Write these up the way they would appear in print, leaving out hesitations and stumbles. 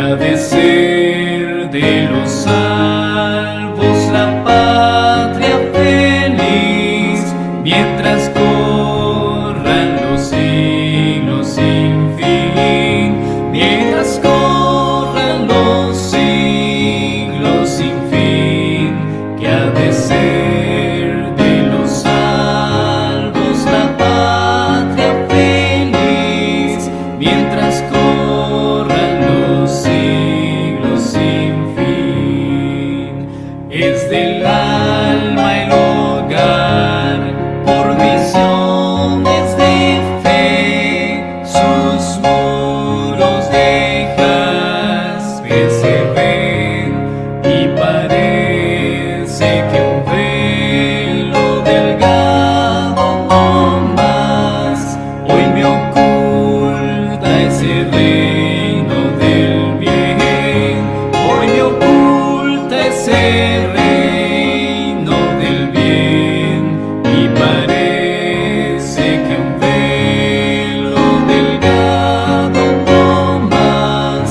ha de ser de los salvos la patria feliz, mientras corran los siglos sin fin, mientras corran los siglos sin fin, que ha de ser de los salvos la patria feliz, mientras corran los siglos sin fin. Es del alma el hogar, por visiones de fe, sus muros de jaspe se ven, y parece que un velo delgado no más hoy me oculta ese reino del bien, hoy me oculta ese reino del bien, y parece que un velo delgado no más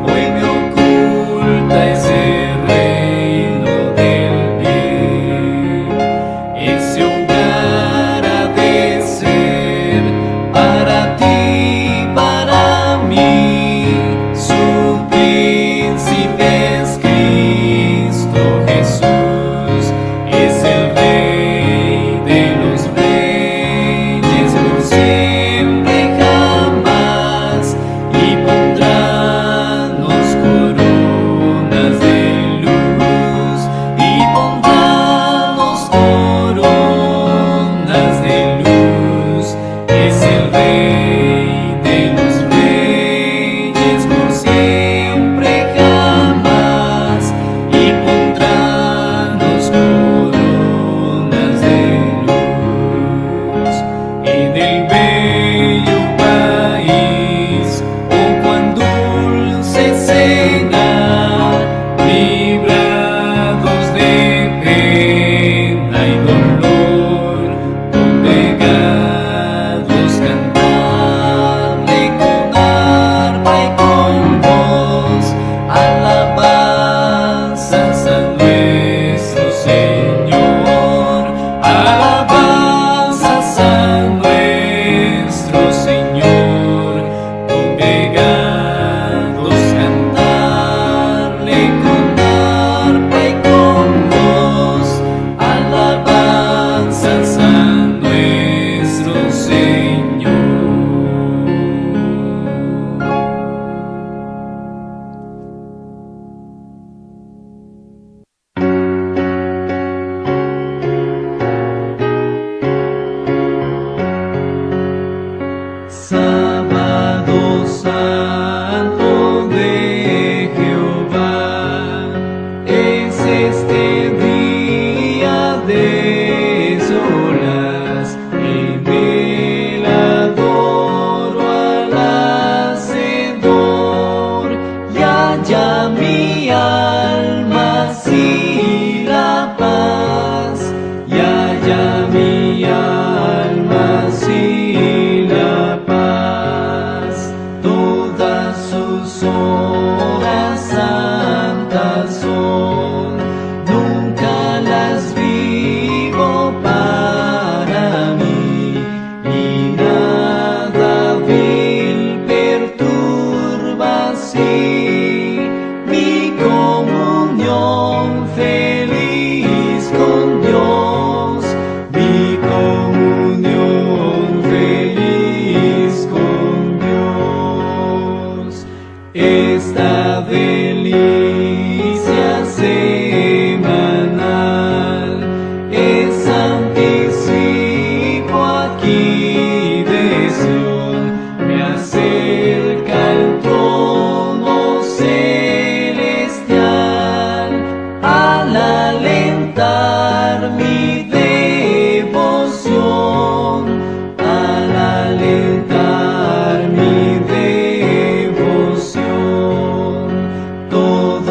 hoy me oculta ese reino del bien. Ese hogar ha de ser para ti, para mí, su príncipe es Cristo Jesús, es el Rey de los reyes por siempre jamás, y pondrános coronas de luz, y pondrános coronas de luz. Es el Rey de los reyes por siempre jamás, y pondrános coronas de luz. En el bello país, oh cuán dulce cena, librados de pena y dolor, congregados cantarle con arpa y con voz, alabanzas a nuestro Señor, alabanzas a nuestro Señor, congregados cantarle con arpa y con voz, alabanzas a nuestro Señor. Sábado santo de Jehová, es este día de solas, en él adoro al Hacedor, y halla mi alma así la paz, y halla mi alma así la paz. Todas sus horas santas son, nunca las vivo para mí, y nada vil perturba así mi comunión feliz con Dios, mi comunión feliz con Dios. Esta delicia semanal es anticipo aquí de Sion, me acerca al trono celestial, al alentar mi devoción, al alentar mi devoción. Todo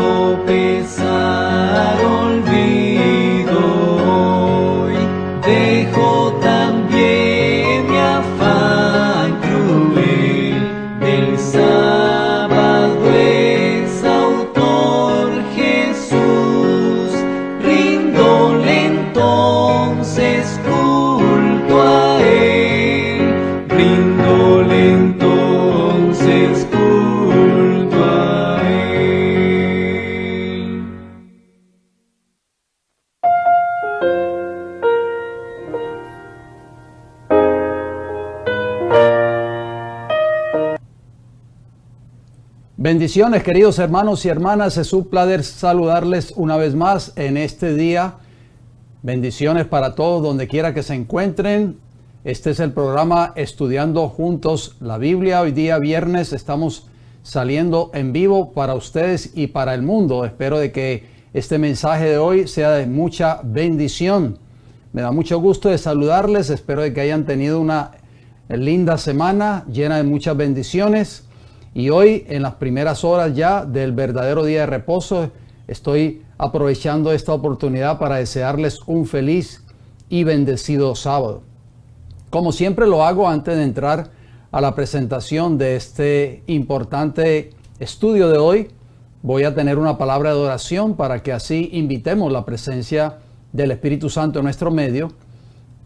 Bendiciones, queridos hermanos y hermanas. Es un placer saludarles una vez más en este día. Bendiciones para todos donde quiera que se encuentren. Este es el programa Estudiando Juntos la Biblia. Hoy día viernes estamos saliendo en vivo para ustedes y para el mundo. Espero de que este mensaje de hoy sea de mucha bendición. Me da mucho gusto de saludarles. Espero de que hayan tenido una linda semana llena de muchas bendiciones. Y hoy, en las primeras horas ya del verdadero día de reposo, estoy aprovechando esta oportunidad para desearles un feliz y bendecido sábado. Como siempre lo hago antes de entrar a la presentación de este importante estudio de hoy, voy a tener una palabra de oración para que así invitemos la presencia del Espíritu Santo en nuestro medio,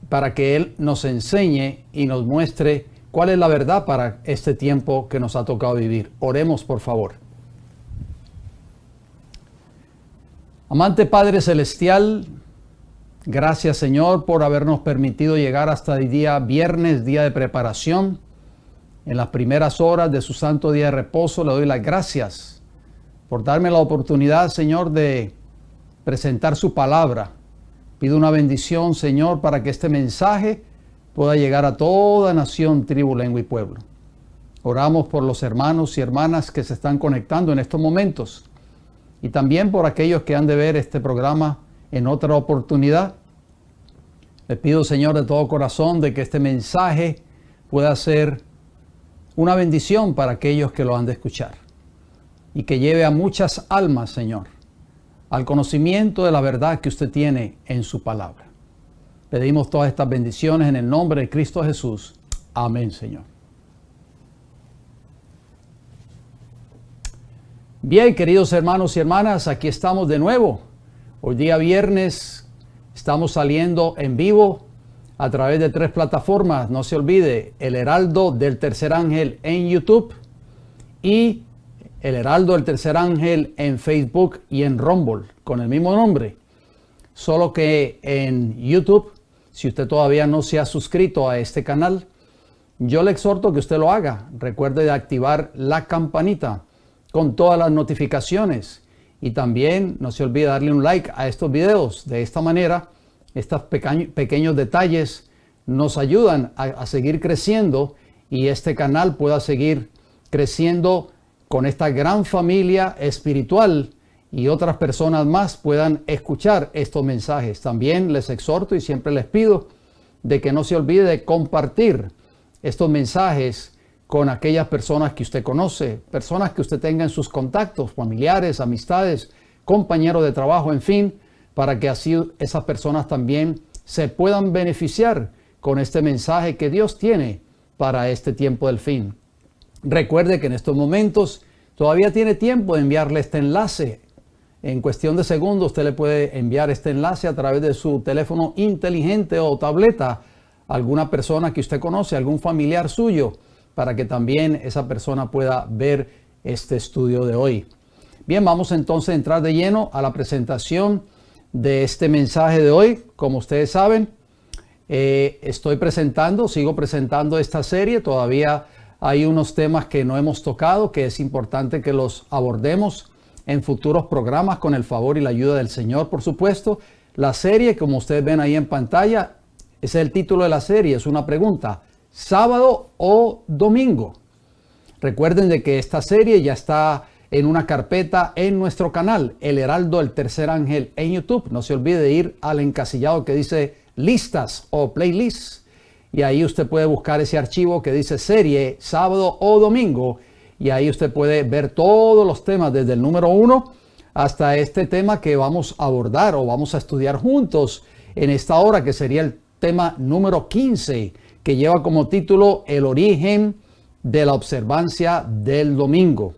para que Él nos enseñe y nos muestre cuál es la verdad para este tiempo que nos ha tocado vivir. Oremos, por favor. Amante Padre Celestial, gracias, Señor, por habernos permitido llegar hasta el día viernes, día de preparación. En las primeras horas de su santo día de reposo, le doy las gracias por darme la oportunidad, Señor, de presentar su palabra. Pido una bendición, Señor, para que este mensaje pueda llegar a toda nación, tribu, lengua y pueblo. Oramos por los hermanos y hermanas que se están conectando en estos momentos y también por aquellos que han de ver este programa en otra oportunidad. Les pido, Señor, de todo corazón de que este mensaje pueda ser una bendición para aquellos que lo han de escuchar y que lleve a muchas almas, Señor, al conocimiento de la verdad que usted tiene en su palabra. Pedimos todas estas bendiciones en el nombre de Cristo Jesús. Amén, Señor. Bien, queridos hermanos y hermanas, aquí estamos de nuevo. Hoy día viernes estamos saliendo en vivo a través de 3 plataformas. No se olvide, El Heraldo del Tercer Ángel en YouTube y El Heraldo del Tercer Ángel en Facebook y en Rumble con el mismo nombre. Solo que en YouTube, si usted todavía no se ha suscrito a este canal, yo le exhorto que usted lo haga. Recuerde de activar la campanita con todas las notificaciones. Y también no se olvide darle un like a estos videos. De esta manera, estos pequeños detalles nos ayudan a seguir creciendo y este canal pueda seguir creciendo con esta gran familia espiritual y otras personas más puedan escuchar estos mensajes. También les exhorto y siempre les pido de que no se olvide de compartir estos mensajes con aquellas personas que usted conoce, personas que usted tenga en sus contactos, familiares, amistades, compañeros de trabajo, en fin, para que así esas personas también se puedan beneficiar con este mensaje que Dios tiene para este tiempo del fin. Recuerde que en estos momentos todavía tiene tiempo de enviarle este enlace. En cuestión de segundos usted le puede enviar este enlace a través de su teléfono inteligente o tableta a alguna persona que usted conoce, algún familiar suyo, para que también esa persona pueda ver este estudio de hoy. Bien, vamos entonces a entrar de lleno a la presentación de este mensaje de hoy. Como ustedes saben, sigo presentando esta serie. Todavía hay unos temas que no hemos tocado, que es importante que los abordemos en futuros programas con el favor y la ayuda del Señor, por supuesto. La serie, como ustedes ven ahí en pantalla, es el título de la serie, es una pregunta: ¿sábado o domingo? Recuerden de que esta serie ya está en una carpeta en nuestro canal, El Heraldo del Tercer Ángel en YouTube. No se olvide de ir al encasillado que dice listas o playlists y ahí usted puede buscar ese archivo que dice serie, sábado o domingo. Y ahí usted puede ver todos los temas desde el número 1 hasta este tema que vamos a abordar o vamos a estudiar juntos en esta hora, que sería el tema número 15, que lleva como título El origen de la observancia del domingo.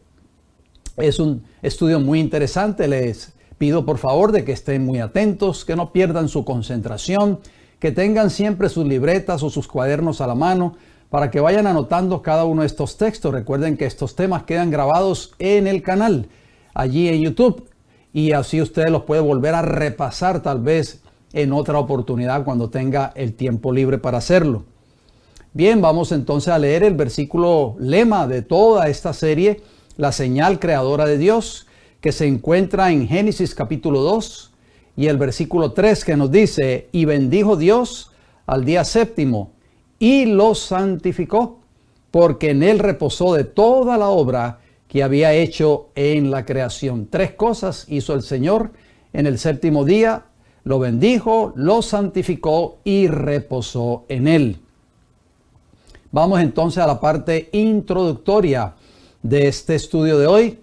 Es un estudio muy interesante. Les pido por favor de que estén muy atentos, que no pierdan su concentración, que tengan siempre sus libretas o sus cuadernos a la mano, para que vayan anotando cada uno de estos textos. Recuerden que estos temas quedan grabados en el canal, allí en YouTube, y así usted los puede volver a repasar tal vez en otra oportunidad cuando tenga el tiempo libre para hacerlo. Bien, vamos entonces a leer el versículo lema de toda esta serie, la señal creadora de Dios, que se encuentra en Génesis capítulo 2 y el versículo 3, que nos dice: y bendijo Dios al día séptimo y lo santificó, porque en él reposó de toda la obra que había hecho en la creación. 3 cosas hizo el Señor en el séptimo día: lo bendijo, lo santificó y reposó en él. Vamos entonces a la parte introductoria de este estudio de hoy.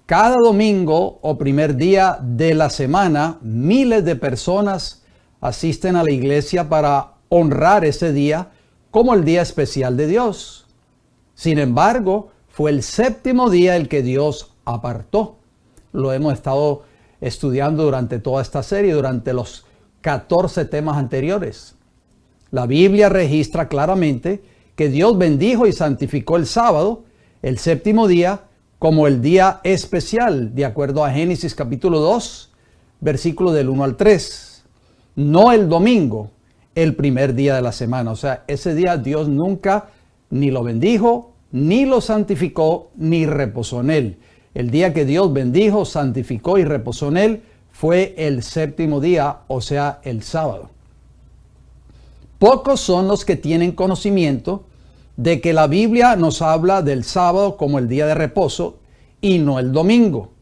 Cada domingo o primer día de la semana, miles de personas asisten a la iglesia para honrar ese día como el día especial de Dios. Sin embargo, fue el séptimo día el que Dios apartó. Lo hemos estado estudiando durante toda esta serie, durante los 14 temas anteriores. La Biblia registra claramente que Dios bendijo y santificó el sábado, el séptimo día, como el día especial, de acuerdo a Génesis capítulo 2, versículo del 1 al 3. No el domingo, el primer día de la semana. O sea, ese día Dios nunca ni lo bendijo, ni lo santificó, ni reposó en él. El día que Dios bendijo, santificó y reposó en él fue el séptimo día, o sea, el sábado. Pocos son los que tienen conocimiento de que la Biblia nos habla del sábado como el día de reposo y no el domingo.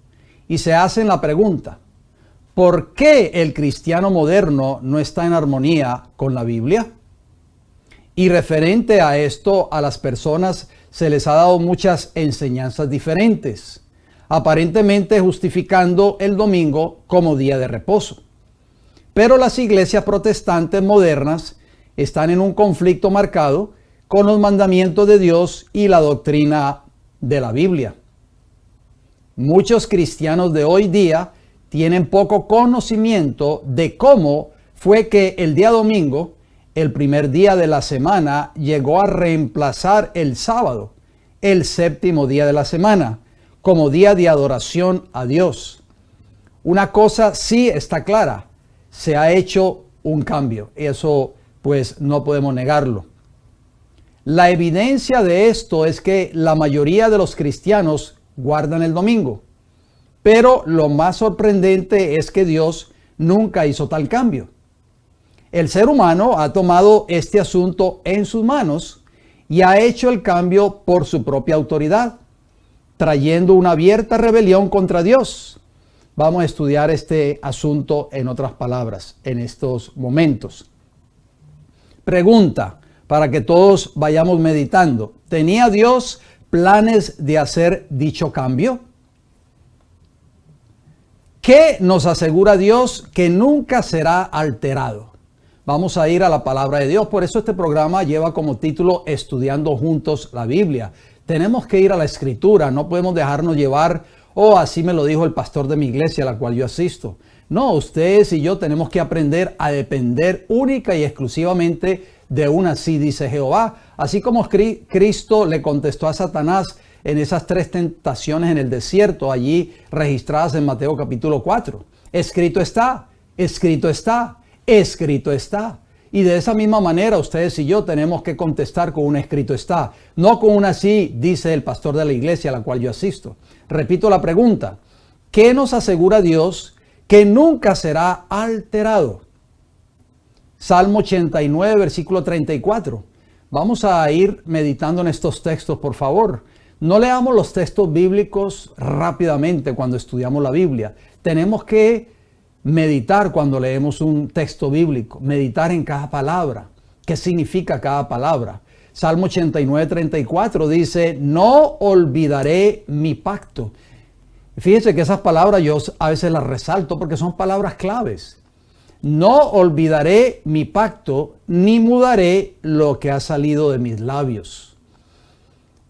Y se hacen la pregunta: ¿por qué el cristiano moderno no está en armonía con la Biblia? Y referente a esto, a las personas se les ha dado muchas enseñanzas diferentes, aparentemente justificando el domingo como día de reposo. Pero las iglesias protestantes modernas están en un conflicto marcado con los mandamientos de Dios y la doctrina de la Biblia. Muchos cristianos de hoy día tienen poco conocimiento de cómo fue que el día domingo, el primer día de la semana, llegó a reemplazar el sábado, el séptimo día de la semana, como día de adoración a Dios. Una cosa sí está clara: se ha hecho un cambio. Eso pues no podemos negarlo. La evidencia de esto es que la mayoría de los cristianos guardan el domingo. Pero lo más sorprendente es que Dios nunca hizo tal cambio. El ser humano ha tomado este asunto en sus manos y ha hecho el cambio por su propia autoridad, trayendo una abierta rebelión contra Dios. Vamos a estudiar este asunto en otras palabras en estos momentos. Pregunta, para que todos vayamos meditando: ¿tenía Dios planes de hacer dicho cambio? ¿Qué nos asegura Dios que nunca será alterado? Vamos a ir a la palabra de Dios. Por eso este programa lleva como título Estudiando Juntos la Biblia. Tenemos que ir a la Escritura, no podemos dejarnos llevar: oh, así me lo dijo el pastor de mi iglesia a la cual yo asisto. No, ustedes y yo tenemos que aprender a depender única y exclusivamente de un así dice Jehová. Así como Cristo le contestó a Satanás en esas 3 tentaciones en el desierto, allí registradas en Mateo capítulo 4. Escrito está, escrito está, escrito está. Y de esa misma manera ustedes y yo tenemos que contestar con un escrito está, no con un así dice el pastor de la iglesia a la cual yo asisto. Repito la pregunta: ¿qué nos asegura Dios que nunca será alterado? Salmo 89, versículo 34. Vamos a ir meditando en estos textos, por favor. No leamos los textos bíblicos rápidamente cuando estudiamos la Biblia. Tenemos que meditar cuando leemos un texto bíblico, meditar en cada palabra. ¿Qué significa cada palabra? Salmo 89, 34 dice: no olvidaré mi pacto. Fíjense que esas palabras yo a veces las resalto porque son palabras claves. No olvidaré mi pacto, ni mudaré lo que ha salido de mis labios.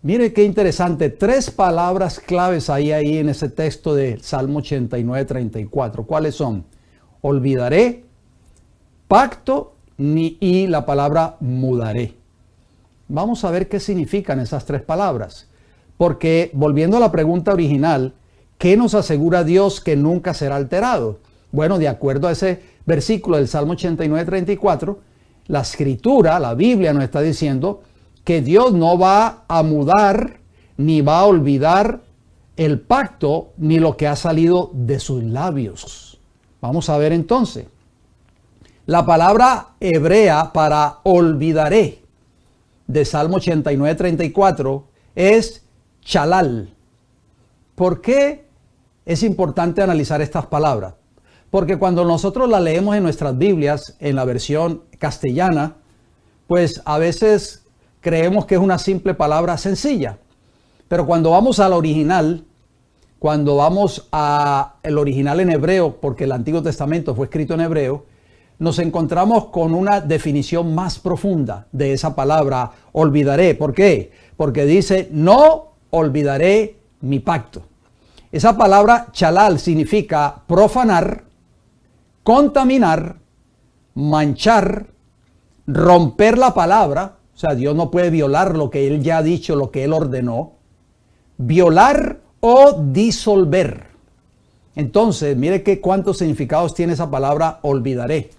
Mire qué interesante, 3 palabras claves ahí en ese texto de Salmo 89, 34. ¿Cuáles son? Olvidaré, pacto y la palabra mudaré. Vamos a ver qué significan esas 3 palabras. Porque, volviendo a la pregunta original, ¿qué nos asegura Dios que nunca será alterado? Bueno, de acuerdo a ese versículo del Salmo 89, 34, la Escritura, la Biblia nos está diciendo que Dios no va a mudar ni va a olvidar el pacto, ni lo que ha salido de sus labios. Vamos a ver entonces. La palabra hebrea para olvidaré de Salmo 89:34 es chalal. ¿Por qué es importante analizar estas palabras? Porque cuando nosotros las leemos en nuestras Biblias, en la versión castellana, pues a veces creemos que es una simple palabra sencilla. Pero cuando vamos al original, cuando vamos al original en hebreo, porque el Antiguo Testamento fue escrito en hebreo, nos encontramos con una definición más profunda de esa palabra olvidaré. ¿Por qué? Porque dice, no olvidaré mi pacto. Esa palabra chalal significa profanar, contaminar, manchar, romper la palabra. O sea, Dios no puede violar lo que Él ya ha dicho, lo que Él ordenó. Violar o disolver. Entonces, mire que cuántos significados tiene esa palabra olvidaré.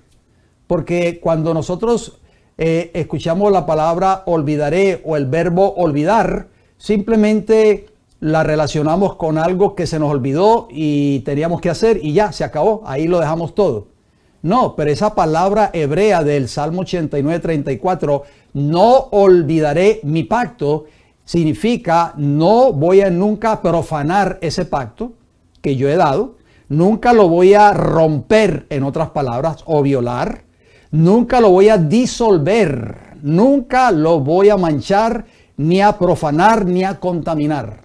Porque cuando nosotros escuchamos la palabra olvidaré o el verbo olvidar, simplemente la relacionamos con algo que se nos olvidó y teníamos que hacer y ya, se acabó, ahí lo dejamos todo. No, pero esa palabra hebrea del Salmo 89:34, no olvidaré mi pacto, significa no voy a nunca profanar ese pacto que yo he dado, nunca lo voy a romper, en otras palabras, o violar, nunca lo voy a disolver, nunca lo voy a manchar, ni a profanar, ni a contaminar.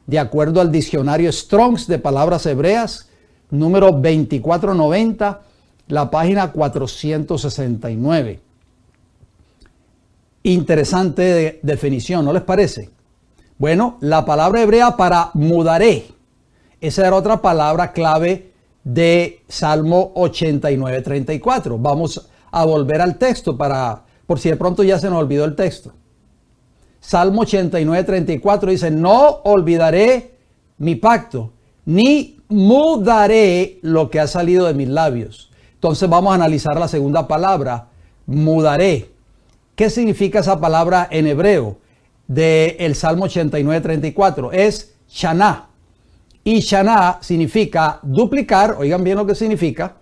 De acuerdo al diccionario Strong's de palabras hebreas, número 2490, la página 469. Interesante definición, ¿no les parece? Bueno, la palabra hebrea para mudaré, esa era otra palabra clave de Salmo 89:34. Vamos a volver al texto por si de pronto ya se nos olvidó el texto. Salmo 89:34 dice, no olvidaré mi pacto, ni mudaré lo que ha salido de mis labios. Entonces vamos a analizar la segunda palabra, mudaré. ¿Qué significa esa palabra en hebreo del Salmo 89:34? Es shaná. Y shaná significa duplicar, oigan bien lo que significa.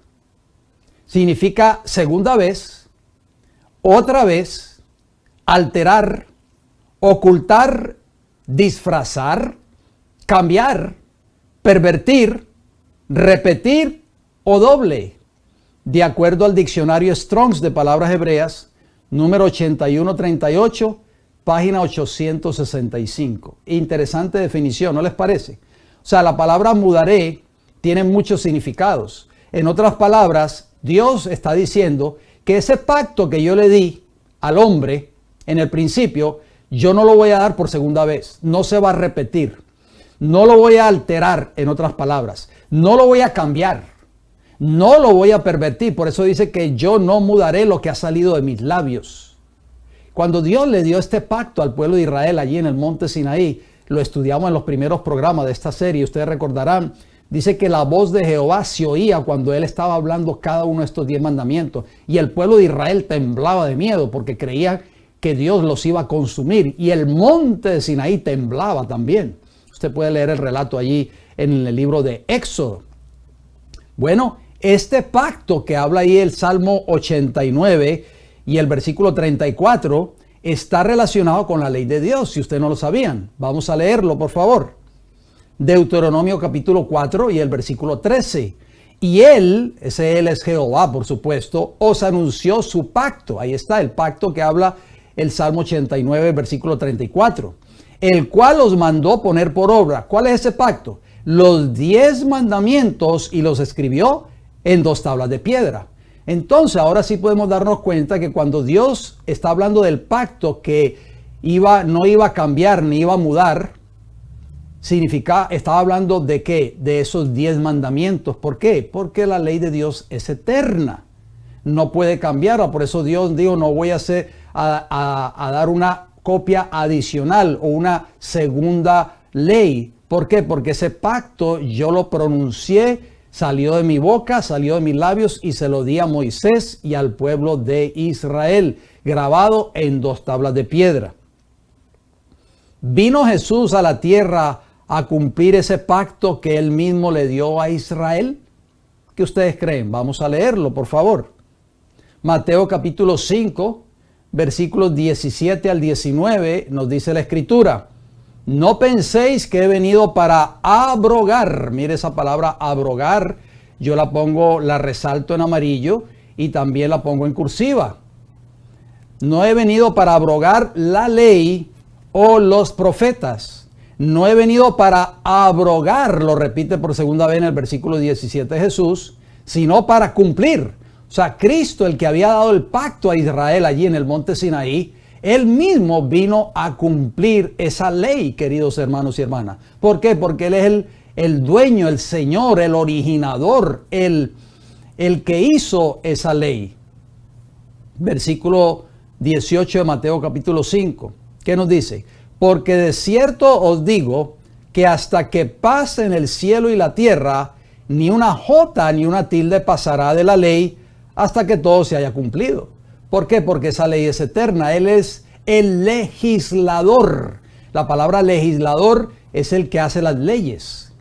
Significa segunda vez, otra vez, alterar, ocultar, disfrazar, cambiar, pervertir, repetir o doble. De acuerdo al diccionario Strong's de palabras hebreas, número 8138, página 865. Interesante definición, ¿no les parece? O sea, la palabra mudaré tiene muchos significados. En otras palabras, Dios está diciendo que ese pacto que yo le di al hombre en el principio, yo no lo voy a dar por segunda vez. No se va a repetir. No lo voy a alterar, en otras palabras. No lo voy a cambiar. No lo voy a pervertir. Por eso dice que yo no mudaré lo que ha salido de mis labios. Cuando Dios le dio este pacto al pueblo de Israel allí en el monte Sinaí, lo estudiamos en los primeros programas de esta serie, ustedes recordarán, dice que la voz de Jehová se oía cuando él estaba hablando cada uno de estos 10 mandamientos. Y el pueblo de Israel temblaba de miedo porque creía que Dios los iba a consumir. Y el monte de Sinaí temblaba también. Usted puede leer el relato allí en el libro de Éxodo. Bueno, este pacto que habla ahí el Salmo 89 y el versículo 34 está relacionado con la ley de Dios, si ustedes no lo sabían. Vamos a leerlo, por favor. Deuteronomio capítulo 4 y el versículo 13. Y él, ese él es Jehová, por supuesto, os anunció su pacto. Ahí está el pacto que habla el Salmo 89, versículo 34. El cual os mandó poner por obra. ¿Cuál es ese pacto? Los 10 mandamientos y los escribió en 2 tablas de piedra. Entonces, ahora sí podemos darnos cuenta que cuando Dios está hablando del pacto que no iba a cambiar ni iba a mudar, estaba hablando de ¿qué? De esos 10 mandamientos. ¿Por qué? Porque la ley de Dios es eterna. No puede cambiar. Por eso Dios dijo, no voy a dar una copia adicional o una segunda ley. ¿Por qué? Porque ese pacto yo lo pronuncié, salió de mi boca, salió de mis labios y se lo di a Moisés y al pueblo de Israel, grabado en 2 tablas de piedra. ¿Vino Jesús a la tierra a cumplir ese pacto que él mismo le dio a Israel? ¿Qué ustedes creen? Vamos a leerlo, por favor. Mateo capítulo 5, versículos 17 al 19, nos dice la Escritura: no penséis que he venido para abrogar. Mire esa palabra abrogar, yo la resalto en amarillo y también la pongo en cursiva. No he venido para abrogar la ley o los profetas. No he venido para abrogar, lo repite por segunda vez en el versículo 17 Jesús, sino para cumplir. O sea, Cristo, el que había dado el pacto a Israel allí en el monte Sinaí, él mismo vino a cumplir esa ley, queridos hermanos y hermanas. ¿Por qué? Porque él es el dueño, el Señor, el originador, el que hizo esa ley. Versículo 18 de Mateo capítulo 5. ¿Qué nos dice? Porque de cierto os digo que hasta que pasen el cielo y la tierra, ni una jota ni una tilde pasará de la ley hasta que todo se haya cumplido. ¿Por qué? Porque esa ley es eterna. Él es el legislador. La palabra legislador es el que hace las leyes.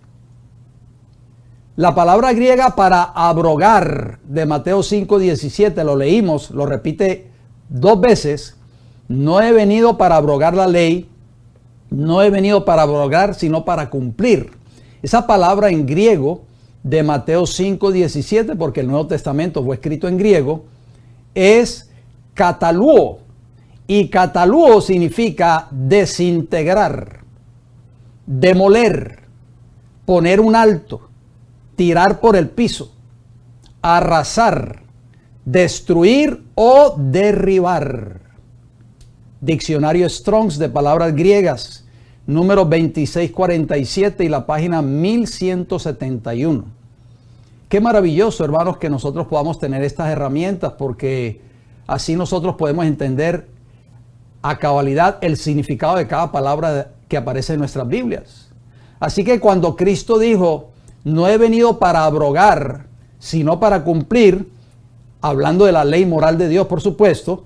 La palabra griega para abrogar de Mateo 5:17, lo leímos, lo repite 2 veces. No he venido para abrogar la ley, no he venido para abrogar, sino para cumplir. Esa palabra en griego de Mateo 5:17, porque el Nuevo Testamento fue escrito en griego, es kataluo. Y kataluo significa desintegrar, demoler, poner un alto, tirar por el piso, arrasar, destruir o derribar. Diccionario Strong's de palabras griegas, número 2647 y la página 1171. Qué maravilloso, hermanos, que nosotros podamos tener estas herramientas, porque así nosotros podemos entender a cabalidad el significado de cada palabra que aparece en nuestras Biblias. Así que cuando Cristo dijo, no he venido para abrogar, sino para cumplir, hablando de la ley moral de Dios, por supuesto,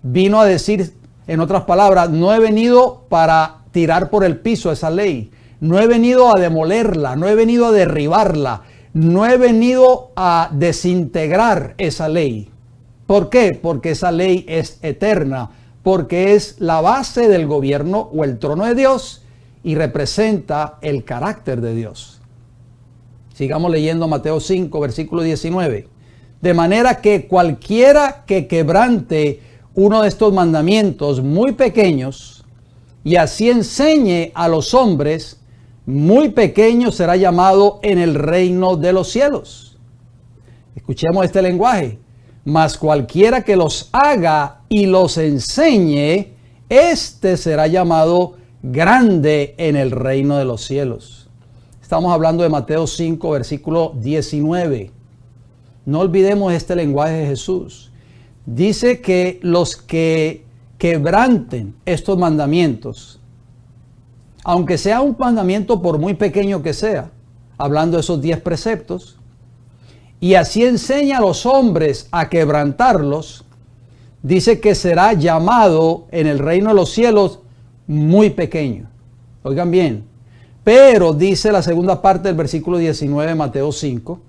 vino a decir, en otras palabras, no he venido para tirar por el piso esa ley, no he venido a demolerla, no he venido a derribarla, no he venido a desintegrar esa ley. ¿Por qué? Porque esa ley es eterna, porque es la base del gobierno o el trono de Dios y representa el carácter de Dios. Sigamos leyendo Mateo 5, versículo 19. De manera que cualquiera que quebrante uno de estos mandamientos muy pequeños y así enseñe a los hombres, muy pequeño será llamado en el reino de los cielos. Escuchemos este lenguaje. Mas cualquiera que los haga y los enseñe, este será llamado grande en el reino de los cielos. Estamos hablando de Mateo 5, versículo 19. No olvidemos este lenguaje de Jesús. Dice que los que quebranten estos mandamientos, aunque sea un mandamiento por muy pequeño que sea, hablando de esos 10 preceptos, y así enseña a los hombres a quebrantarlos, dice que será llamado en el reino de los cielos muy pequeño. Oigan bien, pero dice la segunda parte del versículo 19 de Mateo 5,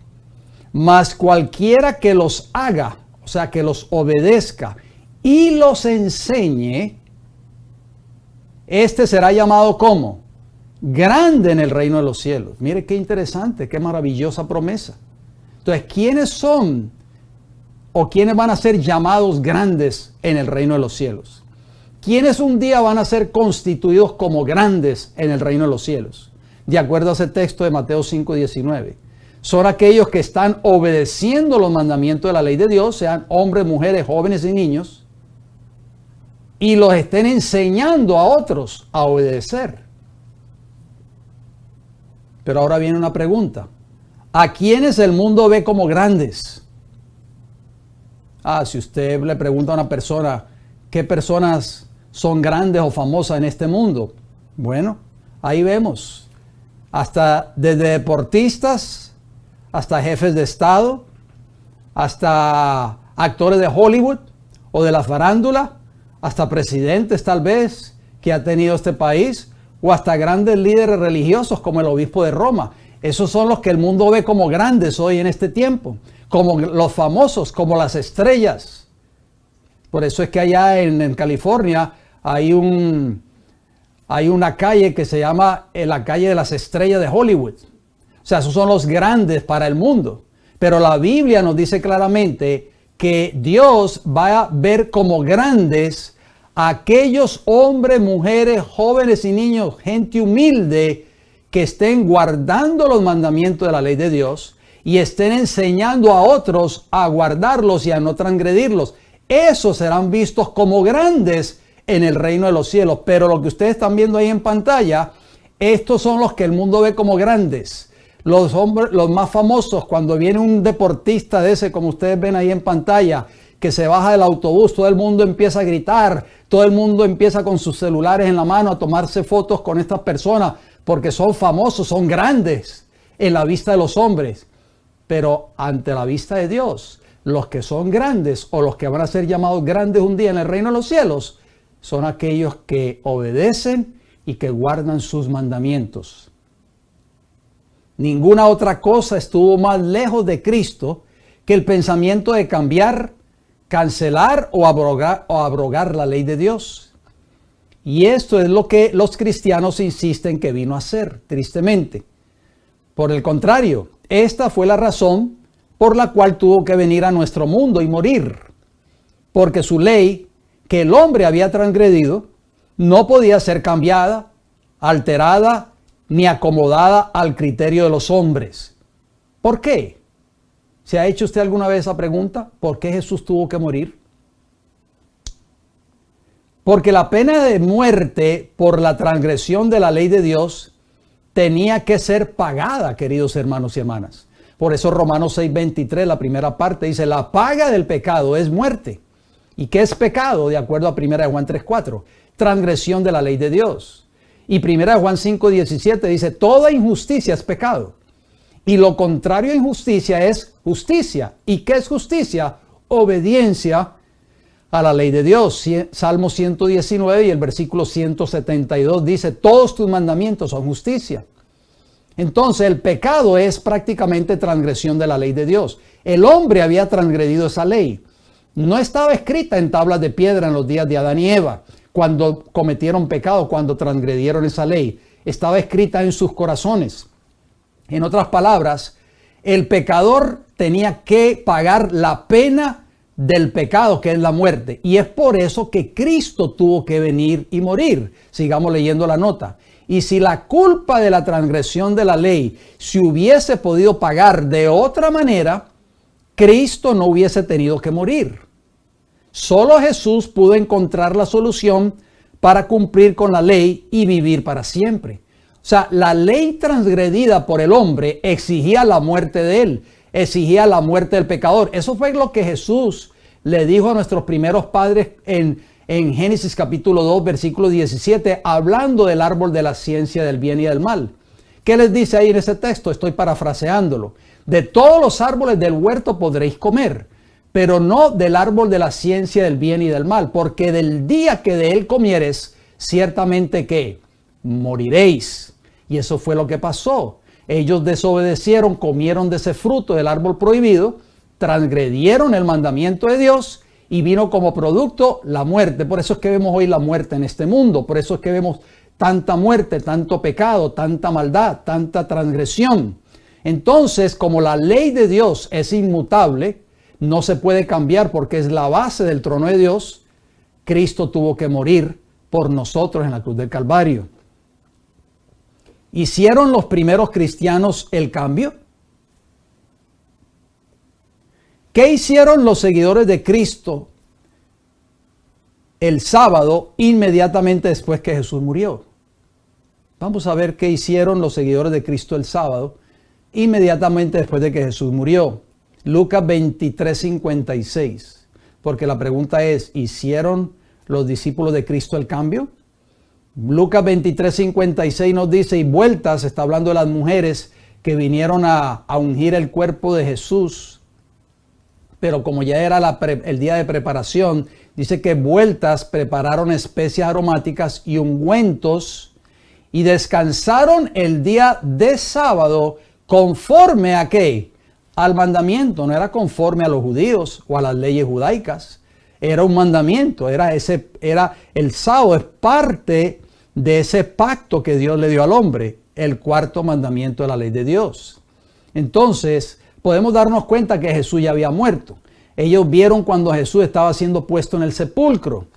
mas cualquiera que los haga, o sea, que los obedezca y los enseñe, este será llamado ¿cómo? Grande en el reino de los cielos. Mire qué interesante, qué maravillosa promesa. Entonces, ¿quiénes son o quiénes van a ser llamados grandes en el reino de los cielos? ¿Quiénes un día van a ser constituidos como grandes en el reino de los cielos? De acuerdo a ese texto de Mateo 5:19. Son aquellos que están obedeciendo los mandamientos de la ley de Dios, sean hombres, mujeres, jóvenes y niños, y los estén enseñando a otros a obedecer. Pero ahora viene una pregunta. ¿A quiénes el mundo ve como grandes? Si usted le pregunta a una persona, ¿qué personas son grandes o famosas en este mundo? Bueno, ahí vemos. Hasta desde deportistas, hasta jefes de Estado, hasta actores de Hollywood o de la farándula, hasta presidentes tal vez, que ha tenido este país, o hasta grandes líderes religiosos como el obispo de Roma. Esos son los que el mundo ve como grandes hoy en este tiempo, como los famosos, como las estrellas. Por eso es que allá en California hay una calle que se llama la calle de las estrellas de Hollywood. O sea, esos son los grandes para el mundo. Pero la Biblia nos dice claramente que Dios va a ver como grandes a aquellos hombres, mujeres, jóvenes y niños, gente humilde, que estén guardando los mandamientos de la ley de Dios y estén enseñando a otros a guardarlos y a no transgredirlos. Esos serán vistos como grandes en el reino de los cielos. Pero lo que ustedes están viendo ahí en pantalla, estos son los que el mundo ve como grandes. Los hombres, los más famosos, cuando viene un deportista de ese, como ustedes ven ahí en pantalla, que se baja del autobús, todo el mundo empieza a gritar, todo el mundo empieza con sus celulares en la mano a tomarse fotos con estas personas, porque son famosos, son grandes en la vista de los hombres. Pero ante la vista de Dios, los que son grandes o los que van a ser llamados grandes un día en el reino de los cielos, son aquellos que obedecen y que guardan sus mandamientos. Ninguna otra cosa estuvo más lejos de Cristo que el pensamiento de cambiar, cancelar o abrogar la ley de Dios. Y esto es lo que los cristianos insisten que vino a hacer, tristemente. Por el contrario, esta fue la razón por la cual tuvo que venir a nuestro mundo y morir. Porque su ley, que el hombre había transgredido, no podía ser cambiada, alterada, ni acomodada al criterio de los hombres. ¿Por qué? ¿Se ha hecho usted alguna vez esa pregunta? ¿Por qué Jesús tuvo que morir? Porque la pena de muerte por la transgresión de la ley de Dios tenía que ser pagada, queridos hermanos y hermanas. Por eso Romanos 6:23, la primera parte, dice: la paga del pecado es muerte. ¿Y qué es pecado? De acuerdo a 1 Juan 3:4, transgresión de la ley de Dios. Y 1 Juan 5:17 dice: toda injusticia es pecado. Y lo contrario a injusticia es justicia. ¿Y qué es justicia? Obediencia a la ley de Dios. Salmo 119 y el versículo 172 dice: todos tus mandamientos son justicia. Entonces el pecado es prácticamente transgresión de la ley de Dios. El hombre había transgredido esa ley. No estaba escrita en tablas de piedra en los días de Adán y Eva, cuando cometieron pecado, cuando transgredieron esa ley. Estaba escrita en sus corazones. En otras palabras, el pecador tenía que pagar la pena del pecado, que es la muerte. Y es por eso que Cristo tuvo que venir y morir. Sigamos leyendo la nota. Y si la culpa de la transgresión de la ley se hubiese podido pagar de otra manera, Cristo no hubiese tenido que morir. Solo Jesús pudo encontrar la solución para cumplir con la ley y vivir para siempre. O sea, la ley transgredida por el hombre exigía la muerte de él, exigía la muerte del pecador. Eso fue lo que Jesús le dijo a nuestros primeros padres en Génesis capítulo 2, versículo 17, hablando del árbol de la ciencia del bien y del mal. ¿Qué les dice ahí en ese texto? Estoy parafraseándolo. De todos los árboles del huerto podréis comer, pero no del árbol de la ciencia del bien y del mal, porque del día que de él comieres, ciertamente que moriréis. Y eso fue lo que pasó. Ellos desobedecieron, comieron de ese fruto del árbol prohibido, transgredieron el mandamiento de Dios y vino como producto la muerte. Por eso es que vemos hoy la muerte en este mundo. Por eso es que vemos tanta muerte, tanto pecado, tanta maldad, tanta transgresión. Entonces, como la ley de Dios es inmutable, no se puede cambiar porque es la base del trono de Dios, Cristo tuvo que morir por nosotros en la cruz del Calvario. ¿Hicieron los primeros cristianos el cambio? ¿Qué hicieron los seguidores de Cristo el sábado inmediatamente después que Jesús murió? Vamos a ver qué hicieron los seguidores de Cristo el sábado inmediatamente después de que Jesús murió. Lucas 23:56. Porque la pregunta es, ¿hicieron los discípulos de Cristo el cambio? Lucas 23:56 nos dice, y vueltas, está hablando de las mujeres que vinieron a ungir el cuerpo de Jesús. Pero como ya era el día de preparación, Dice que vueltas prepararon especias aromáticas y ungüentos y descansaron el día de sábado conforme a ¿qué? Al mandamiento. No era conforme a los judíos o a las leyes judaicas. Era un mandamiento. Era el sábado es parte de ese pacto que Dios le dio al hombre. El cuarto mandamiento de la ley de Dios. Entonces, podemos darnos cuenta que Jesús ya había muerto. Ellos vieron cuando Jesús estaba siendo puesto en el sepulcro.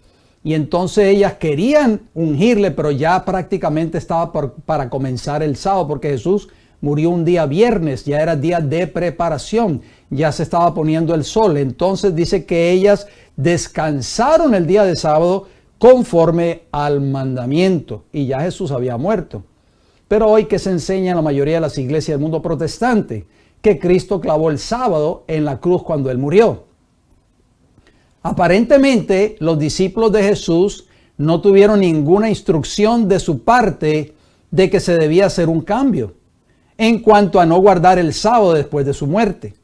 Y entonces ellas querían ungirle, pero ya prácticamente estaba para comenzar el sábado, porque Jesús murió un día viernes, ya era día de preparación, ya se estaba poniendo el sol. Entonces dice que ellas descansaron el día de sábado conforme al mandamiento, y ya Jesús había muerto. Pero hoy, que se enseña en la mayoría de las iglesias del mundo protestante, que Cristo clavó el sábado en la cruz cuando Él murió. Aparentemente, los discípulos de Jesús no tuvieron ninguna instrucción de su parte de que se debía hacer un cambio en cuanto a no guardar el sábado después de su muerte.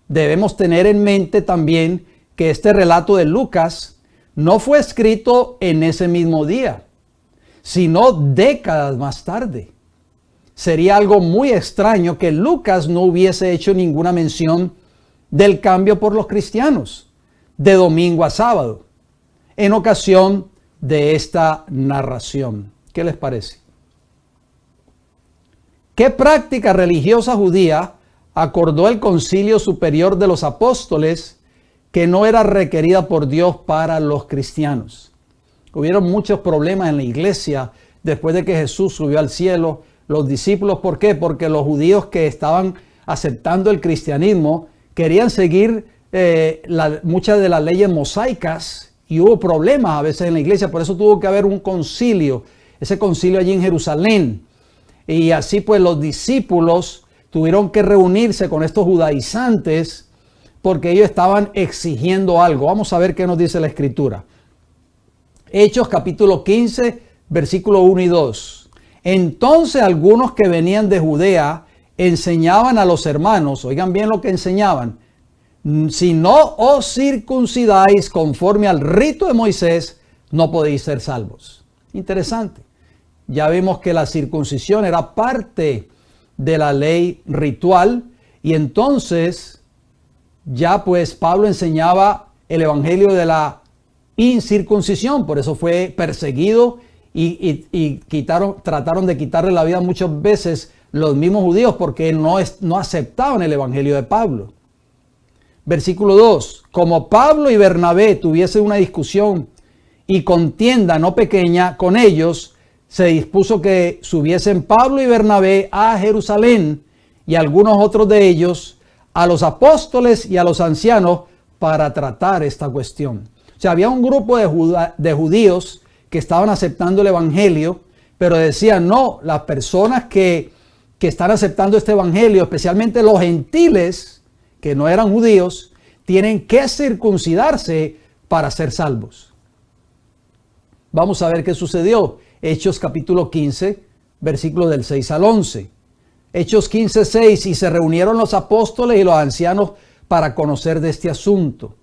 Debemos tener en mente también que este relato de Lucas no fue escrito en ese mismo día, sino décadas más tarde. Sería algo muy extraño que Lucas no hubiese hecho ninguna mención del cambio por los cristianos de domingo a sábado en ocasión de esta narración. ¿Qué les parece? ¿Qué práctica religiosa judía acordó el Concilio Superior de los Apóstoles que no era requerida por Dios para los cristianos? Hubieron muchos problemas en la iglesia después de que Jesús subió al cielo. Los discípulos, ¿por qué? Porque los judíos que estaban aceptando el cristianismo querían seguir muchas de las leyes mosaicas, y hubo problemas a veces en la iglesia. Por eso tuvo que haber un concilio, ese concilio allí en Jerusalén. Y así pues los discípulos tuvieron que reunirse con estos judaizantes porque ellos estaban exigiendo algo. Vamos a ver qué nos dice la Escritura. Hechos capítulo 15, versículo 1 y 2. Entonces algunos que venían de Judea enseñaban a los hermanos, oigan bien lo que enseñaban: si no os circuncidáis conforme al rito de Moisés, no podéis ser salvos. Interesante. Ya vimos que la circuncisión era parte de la ley ritual, y entonces ya pues Pablo enseñaba el evangelio de la incircuncisión. Por eso fue perseguido y trataron de quitarle la vida muchas veces los mismos judíos, porque no aceptaban el evangelio de Pablo. Versículo 2. Como Pablo y Bernabé tuviesen una discusión y contienda no pequeña con ellos, se dispuso que subiesen Pablo y Bernabé a Jerusalén, y algunos otros de ellos a los apóstoles y a los ancianos, para tratar esta cuestión. O sea, había un grupo de judíos que estaban aceptando el evangelio, pero decían: no, las personas que están aceptando este evangelio, especialmente los gentiles que no eran judíos, tienen que circuncidarse para ser salvos. Vamos a ver qué sucedió. Hechos capítulo 15, versículos del 6 al 11. Hechos 15, 6. Y se reunieron los apóstoles y los ancianos para conocer de este asunto.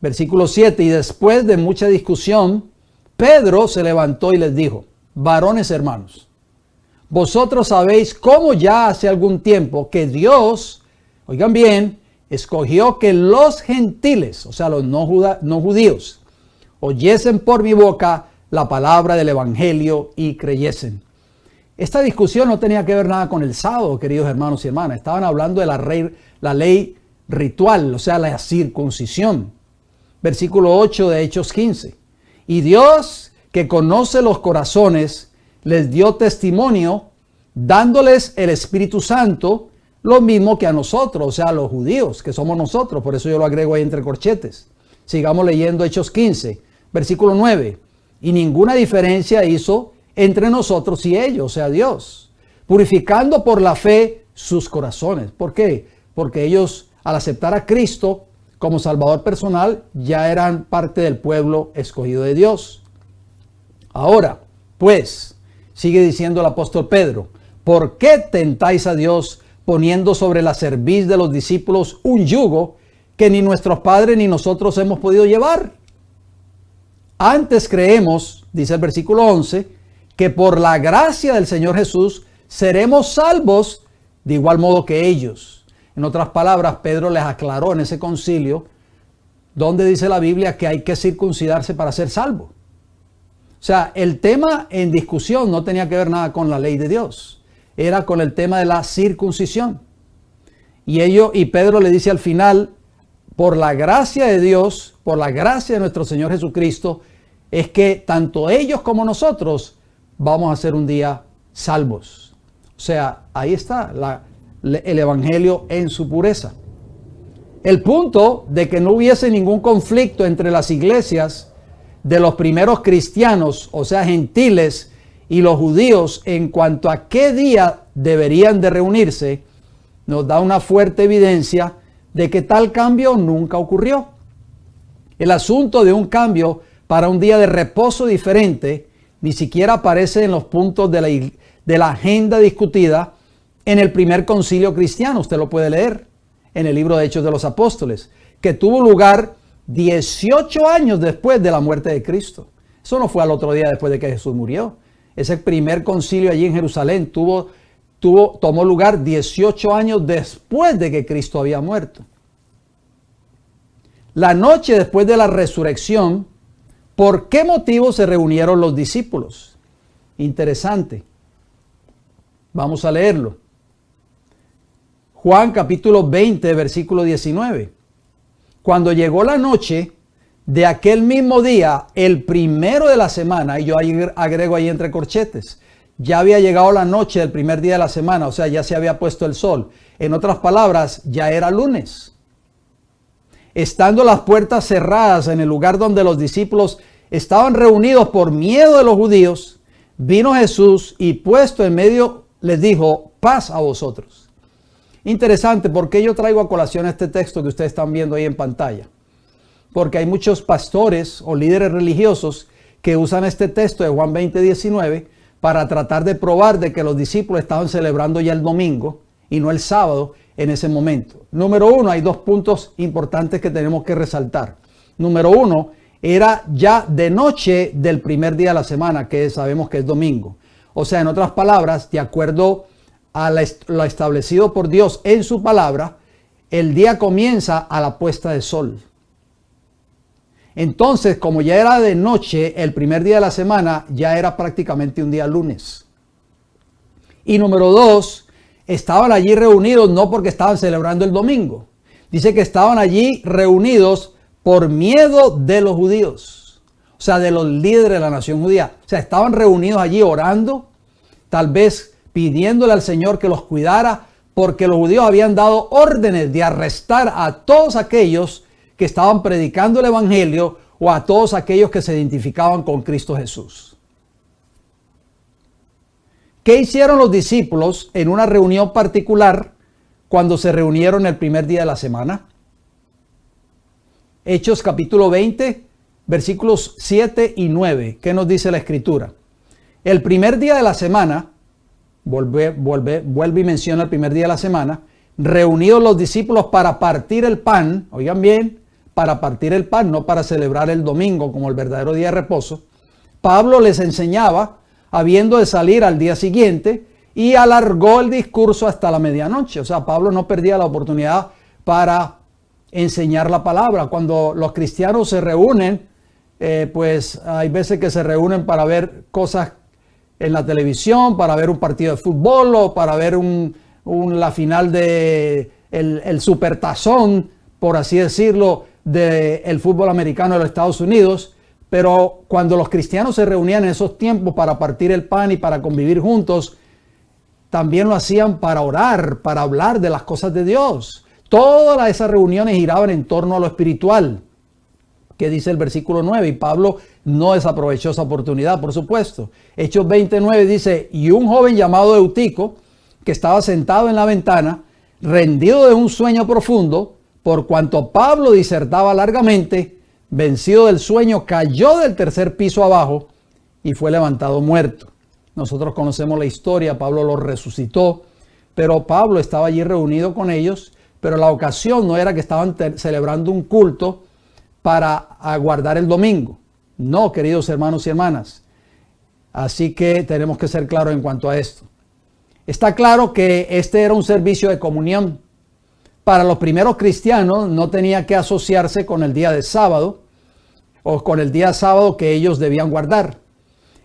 Versículo 7. Y después de mucha discusión, Pedro se levantó y les dijo: varones hermanos, vosotros sabéis cómo ya hace algún tiempo que Dios, oigan bien, escogió que los gentiles, o sea los no judíos, oyesen por mi boca la palabra del evangelio y creyesen. Esta discusión no tenía que ver nada con el sábado, queridos hermanos y hermanas. Estaban hablando de la ley ritual, o sea, la circuncisión. Versículo 8 de Hechos 15. Y Dios, que conoce los corazones, les dio testimonio, dándoles el Espíritu Santo, lo mismo que a nosotros, o sea, a los judíos, que somos nosotros. Por eso yo lo agrego ahí entre corchetes. Sigamos leyendo Hechos 15, versículo 9. Y ninguna diferencia hizo entre nosotros y ellos, o sea, Dios, purificando por la fe sus corazones. ¿Por qué? Porque ellos, al aceptar a Cristo como Salvador personal, ya eran parte del pueblo escogido de Dios. Ahora, pues, sigue diciendo el apóstol Pedro: ¿por qué tentáis a Dios poniendo sobre la cerviz de los discípulos un yugo que ni nuestros padres ni nosotros hemos podido llevar? Antes creemos, dice el versículo 11, que por la gracia del Señor Jesús seremos salvos de igual modo que ellos. En otras palabras, Pedro les aclaró en ese concilio donde dice la Biblia que hay que circuncidarse para ser salvo. O sea, el tema en discusión no tenía que ver nada con la ley de Dios, era con el tema de la circuncisión. Y Pedro le dice al final, por la gracia de Dios, por la gracia de nuestro Señor Jesucristo, es que tanto ellos como nosotros vamos a ser un día salvos. O sea, ahí está el evangelio en su pureza. El punto de que no hubiese ningún conflicto entre las iglesias de los primeros cristianos, o sea, gentiles, y los judíos en cuanto a qué día deberían de reunirse, nos da una fuerte evidencia de que tal cambio nunca ocurrió. El asunto de un cambio para un día de reposo diferente ni siquiera aparece en los puntos de la agenda discutida en el primer concilio cristiano. Usted lo puede leer en el libro de Hechos de los Apóstoles, que tuvo lugar 18 años después de la muerte de Cristo. Eso no fue al otro día después de que Jesús murió. Ese primer concilio allí en Jerusalén tomó lugar 18 años después de que Cristo había muerto. La noche después de la resurrección, ¿por qué motivo se reunieron los discípulos? Interesante. Vamos a leerlo. Juan capítulo 20, versículo 19. Cuando llegó la noche de aquel mismo día, el primero de la semana, y yo agrego ahí entre corchetes, ya había llegado la noche del primer día de la semana, o sea, ya se había puesto el sol. En otras palabras, ya era lunes. Estando las puertas cerradas en el lugar donde los discípulos estaban reunidos por miedo de los judíos, vino Jesús y puesto en medio les dijo, paz a vosotros. Interesante, ¿por qué yo traigo a colación este texto que ustedes están viendo ahí en pantalla? Porque hay muchos pastores o líderes religiosos que usan este texto de Juan 20, 19 para tratar de probar de que los discípulos estaban celebrando ya el domingo y no el sábado en ese momento. Número uno, hay dos puntos importantes que tenemos que resaltar. Número uno, era ya de noche del primer día de la semana, que sabemos que es domingo. O sea, en otras palabras, de acuerdo a lo establecido por Dios en su palabra, el día comienza a la puesta de sol. Entonces, como ya era de noche, el primer día de la semana ya era prácticamente un día lunes. Y número dos, estaban allí reunidos no porque estaban celebrando el domingo. Dice que estaban allí reunidos por miedo de los judíos. O sea, de los líderes de la nación judía. O sea, estaban reunidos allí orando, tal vez pidiéndole al Señor que los cuidara, porque los judíos habían dado órdenes de arrestar a todos aquellos que estaban predicando el evangelio o a todos aquellos que se identificaban con Cristo Jesús. ¿Qué hicieron los discípulos en una reunión particular cuando se reunieron el primer día de la semana? Hechos capítulo 20, versículos 7 y 9. ¿Qué nos dice la Escritura? El primer día de la semana, vuelve y menciona el primer día de la semana, reunidos los discípulos para partir el pan, oigan bien, para partir el pan, no para celebrar el domingo como el verdadero día de reposo. Pablo les enseñaba, habiendo de salir al día siguiente, y alargó el discurso hasta la medianoche. O sea, Pablo no perdía la oportunidad para enseñar la palabra. Cuando los cristianos se reúnen, pues hay veces que se reúnen para ver cosas en la televisión, para ver un partido de fútbol o para ver la final de el supertazón, por así decirlo, del fútbol americano de los Estados Unidos. Pero cuando los cristianos se reunían en esos tiempos para partir el pan y para convivir juntos, también lo hacían para orar, para hablar de las cosas de Dios. Todas esas reuniones giraban en torno a lo espiritual, que dice el versículo 9, y Pablo no desaprovechó esa oportunidad, por supuesto. Hechos 29 dice, y un joven llamado Eutico, que estaba sentado en la ventana, rendido de un sueño profundo, por cuanto Pablo disertaba largamente, vencido del sueño, cayó del tercer piso abajo y fue levantado muerto. Nosotros conocemos la historia, Pablo lo resucitó, pero Pablo estaba allí reunido con ellos, pero la ocasión no era que estaban celebrando un culto para aguardar el domingo. No, queridos hermanos y hermanas. Así que tenemos que ser claros en cuanto a esto. Está claro que este era un servicio de comunión. Para los primeros cristianos no tenía que asociarse con el día de sábado o con el día sábado que ellos debían guardar.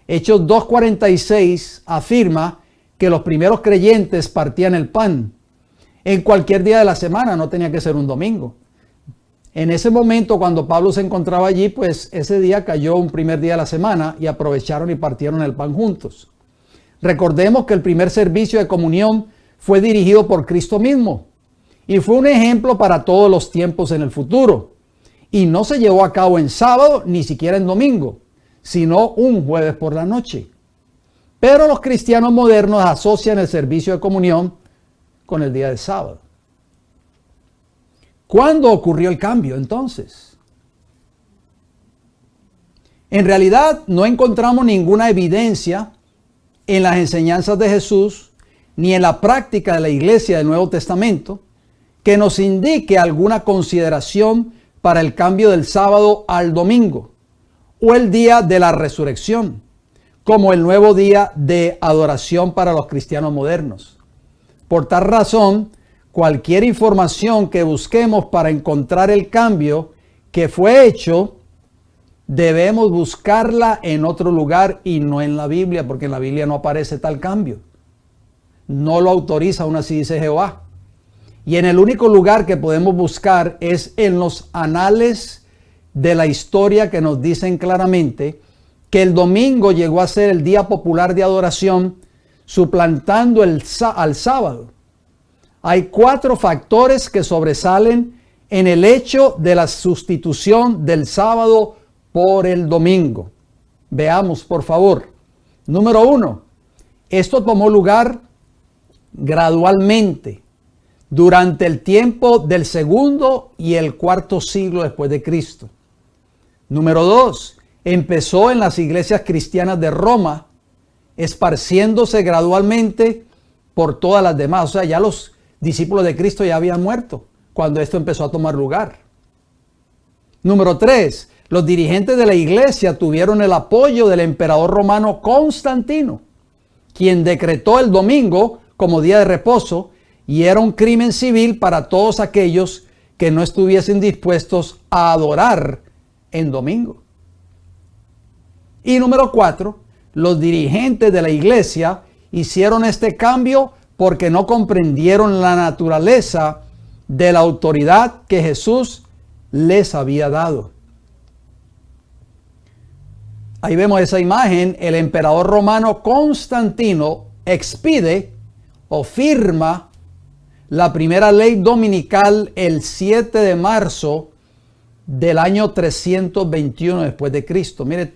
Hechos 2:46 afirma que los primeros creyentes partían el pan en cualquier día de la semana, no tenía que ser un domingo. En ese momento, cuando Pablo se encontraba allí, pues ese día cayó un primer día de la semana y aprovecharon y partieron el pan juntos. Recordemos que el primer servicio de comunión fue dirigido por Cristo mismo y fue un ejemplo para todos los tiempos en el futuro. Y no se llevó a cabo en sábado, ni siquiera en domingo, sino un jueves por la noche. Pero los cristianos modernos asocian el servicio de comunión con el día de sábado. ¿Cuándo ocurrió el cambio entonces? En realidad no encontramos ninguna evidencia en las enseñanzas de Jesús ni en la práctica de la iglesia del Nuevo Testamento que nos indique alguna consideración para el cambio del sábado al domingo o el día de la resurrección como el nuevo día de adoración para los cristianos modernos. Por tal razón, cualquier información que busquemos para encontrar el cambio que fue hecho, debemos buscarla en otro lugar y no en la Biblia, porque en la Biblia no aparece tal cambio. No lo autoriza, aún así dice Jehová. Y en el único lugar que podemos buscar es en los anales de la historia que nos dicen claramente que el domingo llegó a ser el día popular de adoración, suplantando al sábado. Hay 4 factores que sobresalen en el hecho de la sustitución del sábado por el domingo. Veamos, por favor. Número 1. Esto tomó lugar gradualmente durante el tiempo del segundo y el cuarto siglo después de Cristo. Número 2. Empezó en las iglesias cristianas de Roma, esparciéndose gradualmente por todas las demás. O sea, ya los discípulos de Cristo ya habían muerto cuando esto empezó a tomar lugar. Número 3. Los dirigentes de la iglesia tuvieron el apoyo del emperador romano Constantino, quien decretó el domingo como día de reposo y era un crimen civil para todos aquellos que no estuviesen dispuestos a adorar en domingo. Y número 4, los dirigentes de la iglesia hicieron este cambio porque no comprendieron la naturaleza de la autoridad que Jesús les había dado. Ahí vemos esa imagen. El emperador romano Constantino expide o firma la primera ley dominical el 7 de marzo del año 321 después de Cristo. Mire,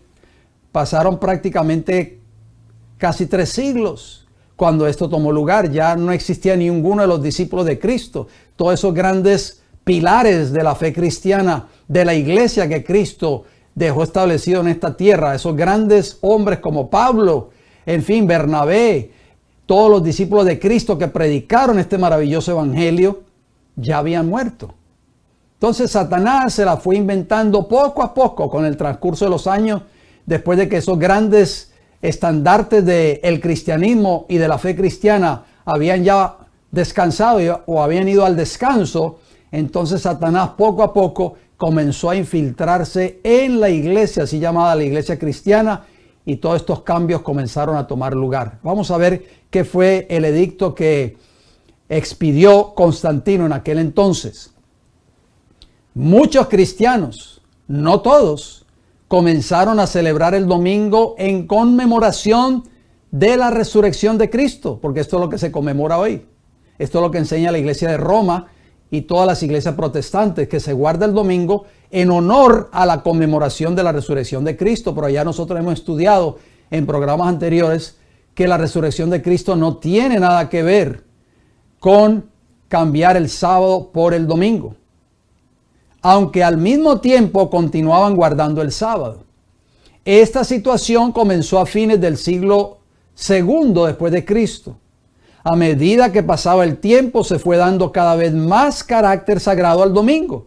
pasaron prácticamente casi 3 siglos cuando esto tomó lugar. Ya no existía ninguno de los discípulos de Cristo. Todos esos grandes pilares de la fe cristiana, de la iglesia que Cristo dejó establecido en esta tierra, esos grandes hombres como Pablo, en fin, Bernabé, todos los discípulos de Cristo que predicaron este maravilloso evangelio, ya habían muerto. Entonces Satanás se la fue inventando poco a poco con el transcurso de los años, después de que esos grandes estandartes del cristianismo y de la fe cristiana habían ya descansado o habían ido al descanso. Entonces Satanás poco a poco comenzó a infiltrarse en la iglesia, así llamada la iglesia cristiana, y todos estos cambios comenzaron a tomar lugar. Vamos a ver qué fue el edicto que expidió Constantino en aquel entonces. Muchos cristianos, no todos, comenzaron a celebrar el domingo en conmemoración de la resurrección de Cristo, porque esto es lo que se conmemora hoy. Esto es lo que enseña la iglesia de Roma y todas las iglesias protestantes, que se guarda el domingo en honor a la conmemoración de la resurrección de Cristo. Pero ya nosotros hemos estudiado en programas anteriores que la resurrección de Cristo no tiene nada que ver con cambiar el sábado por el domingo, aunque al mismo tiempo continuaban guardando el sábado. Esta situación comenzó a fines del siglo II después de Cristo. A medida que pasaba el tiempo, se fue dando cada vez más carácter sagrado al domingo,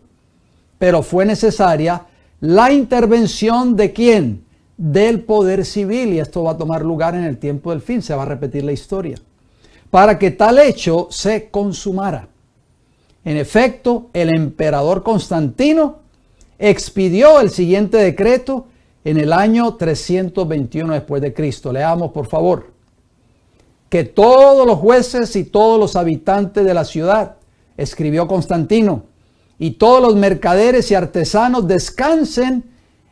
pero fue necesaria la intervención ¿de quién? Del poder civil, y esto va a tomar lugar en el tiempo del fin, se va a repetir la historia, para que tal hecho se consumara. En efecto, el emperador Constantino expidió el siguiente decreto en el año 321 después de Cristo. Leamos, por favor. Que todos los jueces y todos los habitantes de la ciudad, escribió Constantino, y todos los mercaderes y artesanos descansen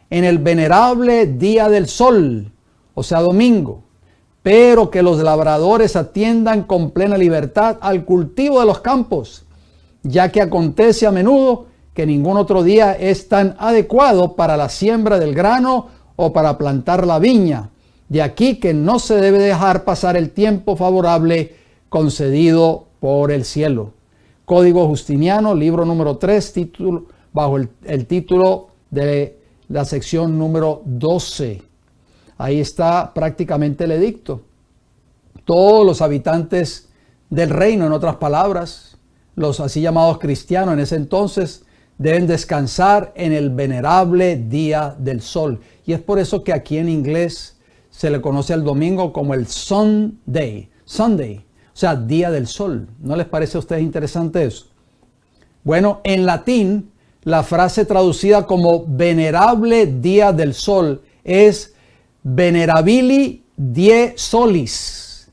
en el venerable día del sol, o sea, domingo, pero que los labradores atiendan con plena libertad al cultivo de los campos, ya que acontece a menudo que ningún otro día es tan adecuado para la siembra del grano o para plantar la viña. De aquí que no se debe dejar pasar el tiempo favorable concedido por el cielo. Código Justiniano, libro número 3, título, bajo el título de la sección número 12. Ahí está prácticamente el edicto. Todos los habitantes del reino, en otras palabras, los así llamados cristianos en ese entonces, deben descansar en el venerable día del sol. Y es por eso que aquí en inglés se le conoce al domingo como el Sunday, o sea, día del sol. ¿No les parece a ustedes interesante eso? Bueno, en latín, la frase traducida como venerable día del sol es venerabili die solis.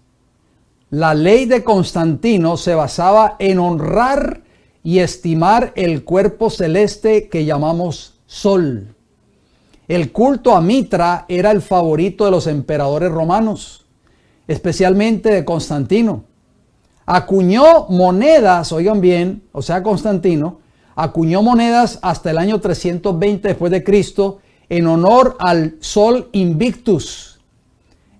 La ley de Constantino se basaba en honrar y estimar el cuerpo celeste que llamamos sol. El culto a Mitra era el favorito de los emperadores romanos, especialmente de Constantino. Acuñó monedas, oigan bien, o sea, Constantino acuñó monedas hasta el año 320 después de Cristo en honor al sol Invictus,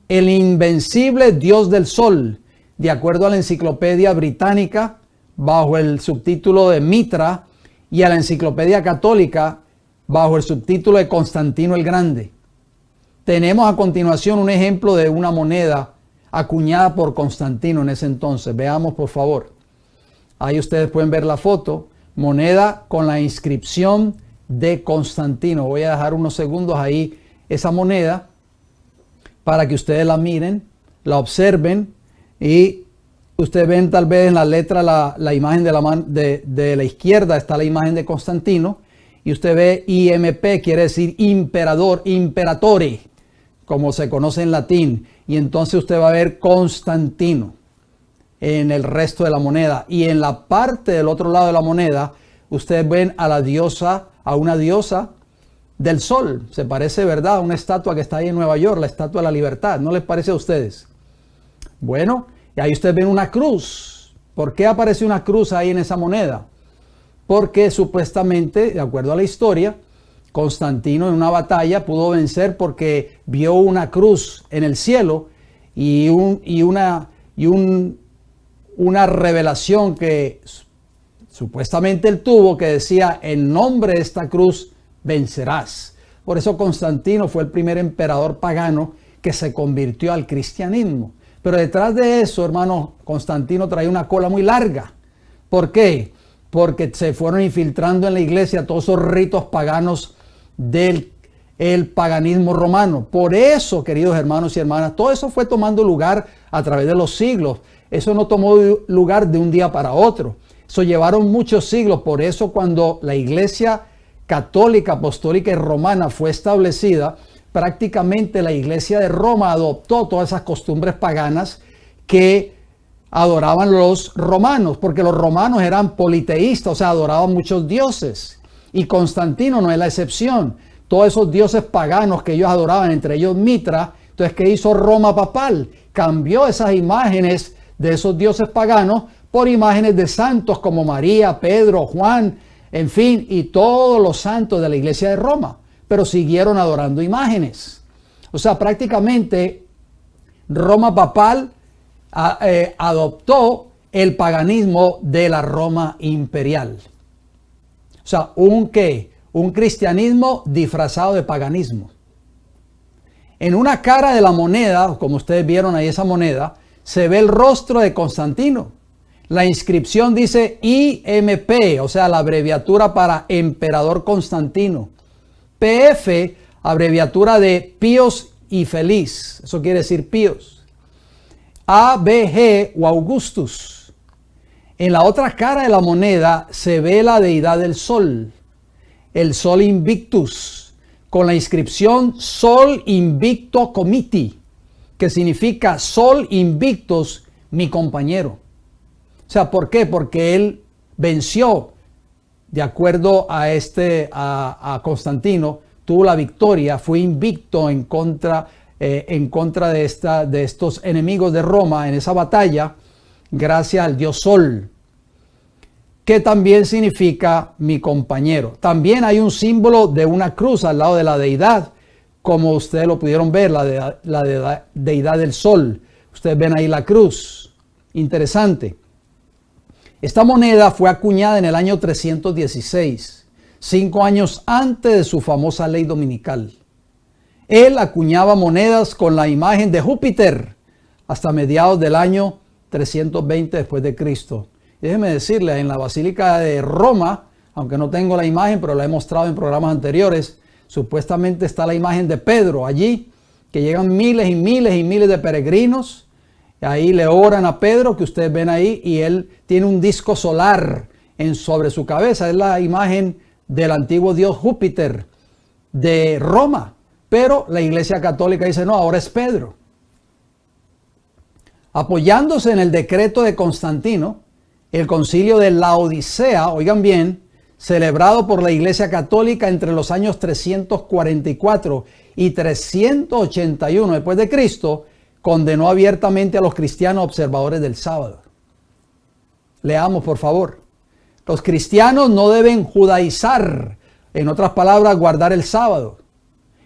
el invencible dios del sol, de acuerdo a la Enciclopedia Británica, bajo el subtítulo de Mitra, y a la Enciclopedia Católica, bajo el subtítulo de Constantino el Grande. Tenemos a continuación un ejemplo de una moneda acuñada por Constantino en ese entonces. Veamos, por favor. Ahí ustedes pueden ver la foto. Moneda con la inscripción de Constantino. Voy a dejar unos segundos ahí esa moneda para que ustedes la miren, la observen, y ustedes ven tal vez en la letra la imagen de la izquierda está la imagen de Constantino, y usted ve IMP, quiere decir imperador, imperatore, como se conoce en latín, y entonces usted va a ver Constantino en el resto de la moneda, y en la parte del otro lado de la moneda ustedes ven a la diosa, a una diosa del sol. Se parece, ¿verdad?, a una estatua que está ahí en Nueva York, la Estatua de la Libertad. ¿No les parece a ustedes? Bueno, y ahí ustedes ven una cruz. ¿Por qué aparece una cruz ahí en esa moneda? Porque supuestamente, de acuerdo a la historia, Constantino en una batalla pudo vencer porque vio una cruz en el cielo y una revelación que supuestamente él tuvo, que decía: en nombre de esta cruz vencerás. Por eso Constantino fue el primer emperador pagano que se convirtió al cristianismo. Pero detrás de eso, hermano, Constantino traía una cola muy larga. ¿Por qué? Porque se fueron infiltrando en la iglesia todos esos ritos paganos del paganismo romano. Por eso, queridos hermanos y hermanas, todo eso fue tomando lugar a través de los siglos. Eso no tomó lugar de un día para otro. Eso llevaron muchos siglos. Por eso, cuando la iglesia católica, apostólica y romana fue establecida, prácticamente la iglesia de Roma adoptó todas esas costumbres paganas que adoraban los romanos, porque los romanos eran politeístas, o sea, adoraban muchos dioses, y Constantino no es la excepción. Todos esos dioses paganos que ellos adoraban, entre ellos Mitra, entonces, ¿qué hizo Roma papal? Cambió esas imágenes de esos dioses paganos por imágenes de santos como María, Pedro, Juan, en fin, y todos los santos de la iglesia de Roma, pero siguieron adorando imágenes. O sea, prácticamente Roma papal adoptó el paganismo de la Roma imperial. O sea, un cristianismo disfrazado de paganismo. En una cara de la moneda, como ustedes vieron ahí esa moneda, se ve el rostro de Constantino. La inscripción dice IMP, o sea, la abreviatura para Emperador Constantino. PF, abreviatura de píos y feliz. Eso quiere decir píos. ABG o Augustus. En la otra cara de la moneda se ve la deidad del sol, el sol Invictus, con la inscripción Sol Invicto Comiti, que significa Sol Invictus, mi compañero. O sea, ¿por qué? Porque él venció, de acuerdo a Constantino, tuvo la victoria, fue invicto en contra de estos enemigos de Roma en esa batalla, gracias al dios Sol, que también significa mi compañero. También hay un símbolo de una cruz al lado de la deidad, como ustedes lo pudieron ver, la deidad del Sol. Ustedes ven ahí la cruz. Interesante. Esta moneda fue acuñada en el año 316, 5 años antes de su famosa ley dominical. Él acuñaba monedas con la imagen de Júpiter hasta mediados del año 320 después de Cristo. Y déjeme decirle, en la Basílica de Roma, aunque no tengo la imagen, pero la he mostrado en programas anteriores, supuestamente está la imagen de Pedro allí, que llegan miles y miles y miles de peregrinos. Ahí le oran a Pedro, que ustedes ven ahí, y él tiene un disco solar sobre su cabeza. Es la imagen del antiguo dios Júpiter de Roma. Pero la Iglesia Católica dice, no, ahora es Pedro. Apoyándose en el decreto de Constantino, el concilio de Laodicea, oigan bien, celebrado por la Iglesia Católica entre los años 344 y 381 después de Cristo, condenó abiertamente a los cristianos observadores del sábado. Leamos, por favor. Los cristianos no deben judaizar, en otras palabras, guardar el sábado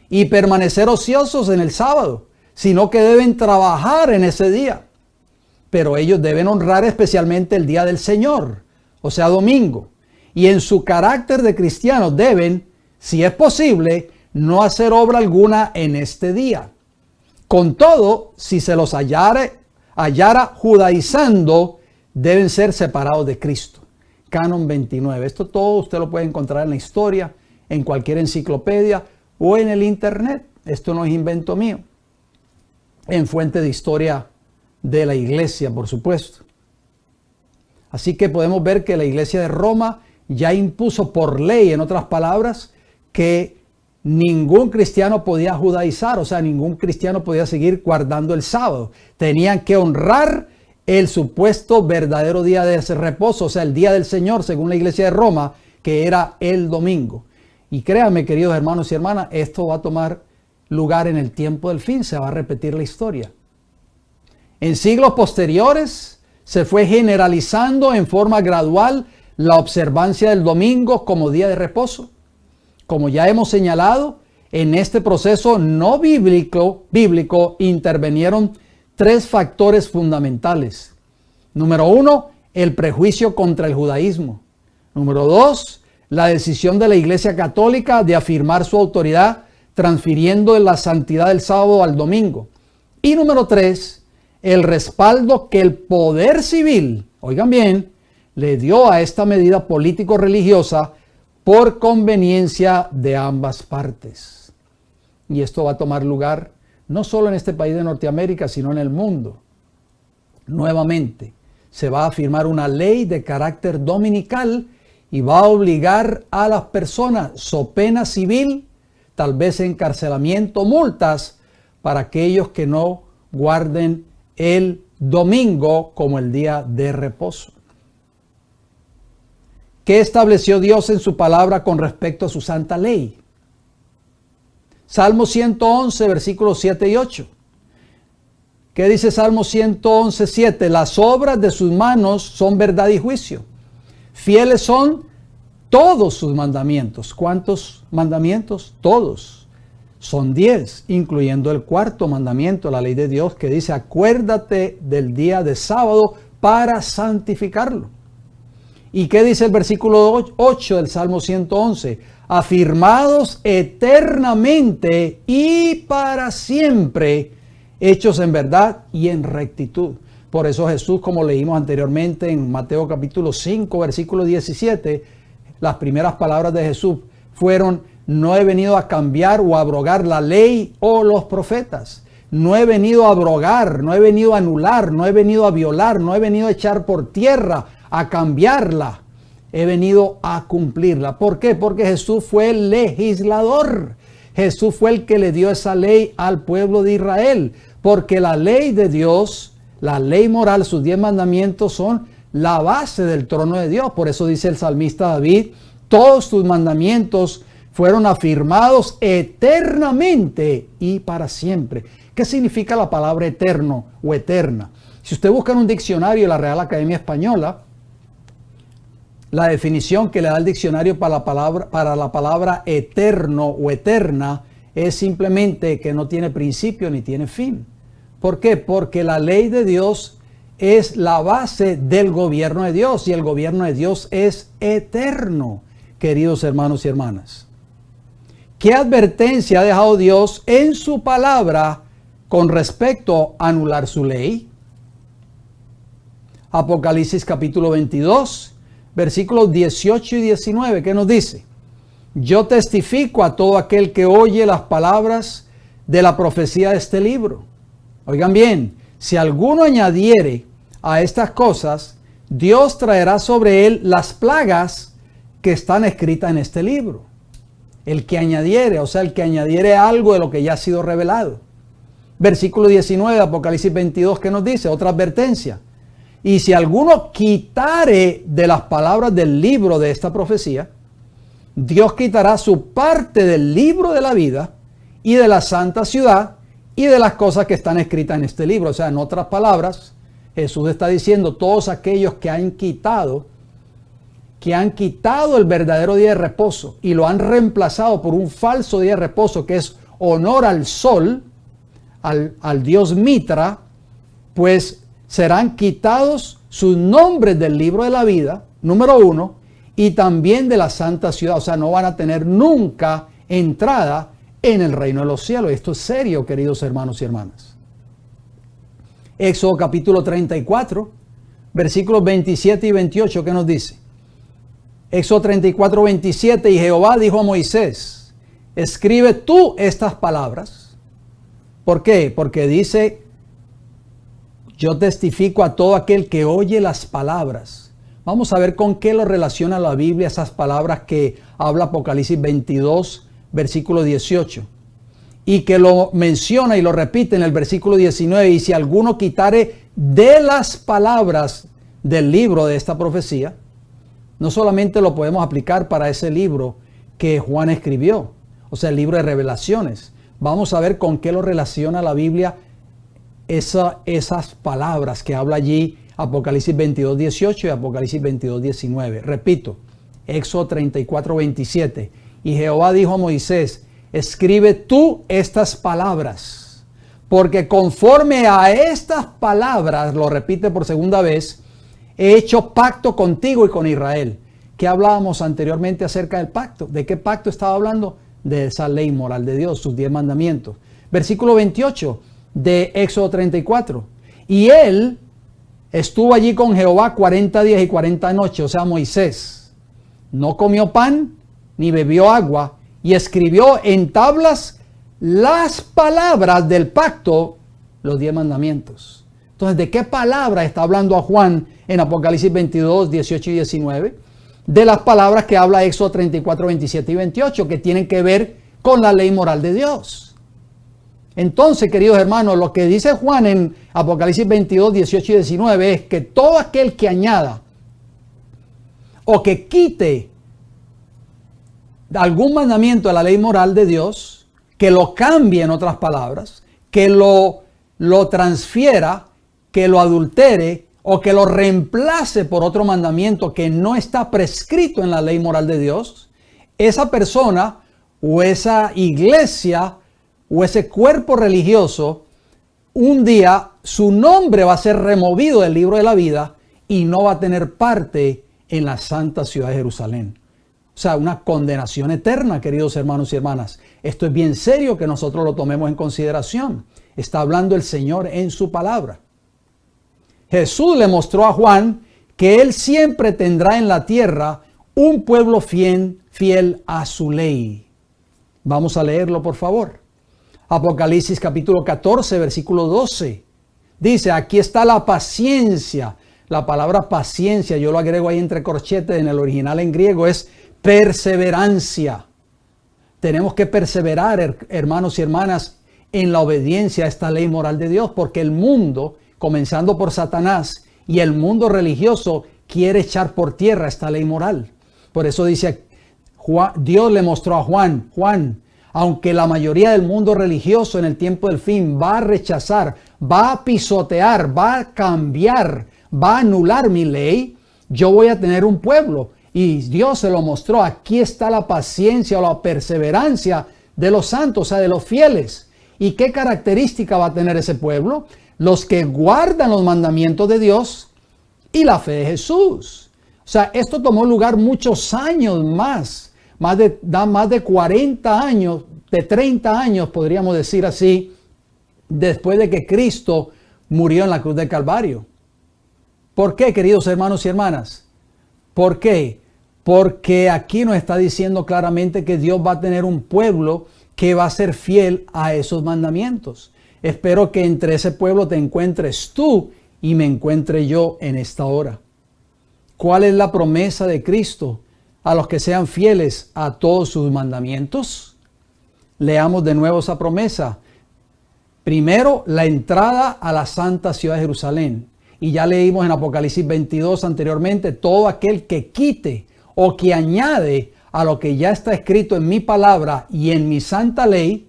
y permanecer ociosos en el sábado, sino que deben trabajar en ese día. Pero ellos deben honrar especialmente el día del Señor, o sea, domingo. Y en su carácter de cristianos deben, si es posible, no hacer obra alguna en este día. Con todo, si se los hallara judaizando, deben ser separados de Cristo. Canon 29. Esto todo usted lo puede encontrar en la historia, en cualquier enciclopedia o en el internet. Esto no es invento mío. En fuente de historia de la iglesia, por supuesto. Así que podemos ver que la iglesia de Roma ya impuso por ley, en otras palabras, que ningún cristiano podía judaizar, o sea, ningún cristiano podía seguir guardando el sábado. Tenían que honrar el supuesto verdadero día de ese reposo, o sea, el día del Señor, según la iglesia de Roma, que era el domingo. Y créanme, queridos hermanos y hermanas, esto va a tomar lugar en el tiempo del fin, se va a repetir la historia. En siglos posteriores se fue generalizando en forma gradual la observancia del domingo como día de reposo. Como ya hemos señalado, en este proceso no bíblico intervinieron 3 factores fundamentales. Número 1, el prejuicio contra el judaísmo. Número 2, la decisión de la Iglesia Católica de afirmar su autoridad transfiriendo la santidad del sábado al domingo. Y número 3, el respaldo que el poder civil, oigan bien, le dio a esta medida político-religiosa por conveniencia de ambas partes. Y esto va a tomar lugar no solo en este país de Norteamérica, sino en el mundo. Nuevamente, se va a firmar una ley de carácter dominical y va a obligar a las personas, so pena civil, tal vez encarcelamiento, multas, para aquellos que no guarden el domingo como el día de reposo. ¿Qué estableció Dios en su palabra con respecto a su santa ley? Salmo 111, versículos 7 y 8. ¿Qué dice Salmo 111, 7? Las obras de sus manos son verdad y juicio. Fieles son todos sus mandamientos. ¿Cuántos mandamientos? Todos. Son 10, incluyendo el 4º mandamiento, la ley de Dios, que dice, acuérdate del día de sábado para santificarlo. ¿Y qué dice el versículo 8 del Salmo 111? Afirmados eternamente y para siempre, hechos en verdad y en rectitud. Por eso Jesús, como leímos anteriormente en Mateo capítulo 5, versículo 17, las primeras palabras de Jesús fueron, no he venido a cambiar o a abrogar la ley o los profetas. No he venido a abrogar, no he venido a anular, no he venido a violar, no he venido a echar por tierra, a cambiarla. He venido a cumplirla. ¿Por qué? Porque Jesús fue el legislador. Jesús fue el que le dio esa ley al pueblo de Israel. Porque la ley de Dios, la ley moral, sus 10 mandamientos son la base del trono de Dios. Por eso dice el salmista David, todos tus mandamientos fueron afirmados eternamente y para siempre. ¿Qué significa la palabra eterno o eterna? Si usted busca en un diccionario de la Real Academia Española, la definición que le da el diccionario para la palabra eterno o eterna es simplemente que no tiene principio ni tiene fin. ¿Por qué? Porque la ley de Dios es la base del gobierno de Dios y el gobierno de Dios es eterno, queridos hermanos y hermanas. ¿Qué advertencia ha dejado Dios en su palabra con respecto a anular su ley? Apocalipsis capítulo 22, versículos 18 y 19, ¿qué nos dice? Yo testifico a todo aquel que oye las palabras de la profecía de este libro. Oigan bien, si alguno añadiere a estas cosas, Dios traerá sobre él las plagas que están escritas en este libro. El que añadiere, o sea, el que añadiere algo de lo que ya ha sido revelado. Versículo 19 de Apocalipsis 22, ¿qué nos dice? Otra advertencia. Y si alguno quitare de las palabras del libro de esta profecía, Dios quitará su parte del libro de la vida y de la santa ciudad y de las cosas que están escritas en este libro. O sea, en otras palabras, Jesús está diciendo todos aquellos que han quitado el verdadero día de reposo y lo han reemplazado por un falso día de reposo que es honor al sol, al dios Mitra, pues serán quitados sus nombres del libro de la vida, número 1, y también de la santa ciudad. O sea, no van a tener nunca entrada en el reino de los cielos. Esto es serio, queridos hermanos y hermanas. Éxodo capítulo 34, versículos 27 y 28, ¿qué nos dice? Éxodo 34, 27, y Jehová dijo a Moisés, escribe tú estas palabras. ¿Por qué? Porque dice, yo testifico a todo aquel que oye las palabras. Vamos a ver con qué lo relaciona la Biblia esas palabras que habla Apocalipsis 22, versículo 18. Y que lo menciona y lo repite en el versículo 19. Y si alguno quitare de las palabras del libro de esta profecía, no solamente lo podemos aplicar para ese libro que Juan escribió, o sea, el libro de Revelaciones. Vamos a ver con qué lo relaciona la Biblia esas palabras que habla allí Apocalipsis 22, 18 y Apocalipsis 22, 19. Repito, Éxodo 34, 27. Y Jehová dijo a Moisés, escribe tú estas palabras, porque conforme a estas palabras, lo repite por segunda vez, he hecho pacto contigo y con Israel. ¿Qué hablábamos anteriormente acerca del pacto? ¿De qué pacto estaba hablando? De esa ley moral de Dios, sus 10 mandamientos. Versículo 28 de Éxodo 34. Y él estuvo allí con Jehová 40 días y 40 noches, o sea, Moisés. No comió pan ni bebió agua y escribió en tablas las palabras del pacto, los 10 mandamientos. Entonces, ¿de qué palabra está hablando a Juan en Apocalipsis 22, 18 y 19? De las palabras que habla Éxodo 34, 27 y 28, que tienen que ver con la ley moral de Dios. Entonces, queridos hermanos, lo que dice Juan en Apocalipsis 22, 18 y 19 es que todo aquel que añada o que quite algún mandamiento de la ley moral de Dios, que lo cambie en otras palabras, que lo transfiera, que lo adultere o que lo reemplace por otro mandamiento que no está prescrito en la ley moral de Dios, esa persona o esa iglesia o ese cuerpo religioso, un día su nombre va a ser removido del libro de la vida y no va a tener parte en la santa ciudad de Jerusalén. O sea, una condenación eterna, queridos hermanos y hermanas. Esto es bien serio que nosotros lo tomemos en consideración. Está hablando el Señor en su palabra. Jesús le mostró a Juan que Él siempre tendrá en la tierra un pueblo fiel a su ley. Vamos a leerlo, por favor. Apocalipsis capítulo 14, versículo 12. Dice, aquí está la paciencia. La palabra paciencia, yo lo agrego ahí entre corchetes, en el original en griego es perseverancia. Tenemos que perseverar, hermanos y hermanas, en la obediencia a esta ley moral de Dios, porque el mundo, comenzando por Satanás y el mundo religioso, quiere echar por tierra esta ley moral. Por eso dice, Dios le mostró a Juan, aunque la mayoría del mundo religioso en el tiempo del fin va a rechazar, va a pisotear, va a cambiar, va a anular mi ley, yo voy a tener un pueblo. Y Dios se lo mostró. Aquí está la paciencia o la perseverancia de los santos, o sea, de los fieles. ¿Y qué característica va a tener ese pueblo? Los que guardan los mandamientos de Dios y la fe de Jesús. O sea, esto tomó lugar muchos años más de 40 años, de 30 años, podríamos decir así, después de que Cristo murió en la cruz del Calvario. ¿Por qué, queridos hermanos y hermanas? ¿Por qué? Porque aquí nos está diciendo claramente que Dios va a tener un pueblo que va a ser fiel a esos mandamientos. Espero que entre ese pueblo te encuentres tú y me encuentre yo en esta hora. ¿Cuál es la promesa de Cristo a los que sean fieles a todos sus mandamientos? Leamos de nuevo esa promesa. Primero, la entrada a la santa ciudad de Jerusalén. Y ya leímos en Apocalipsis 22 anteriormente, todo aquel que quite o que añade a lo que ya está escrito en mi palabra y en mi santa ley,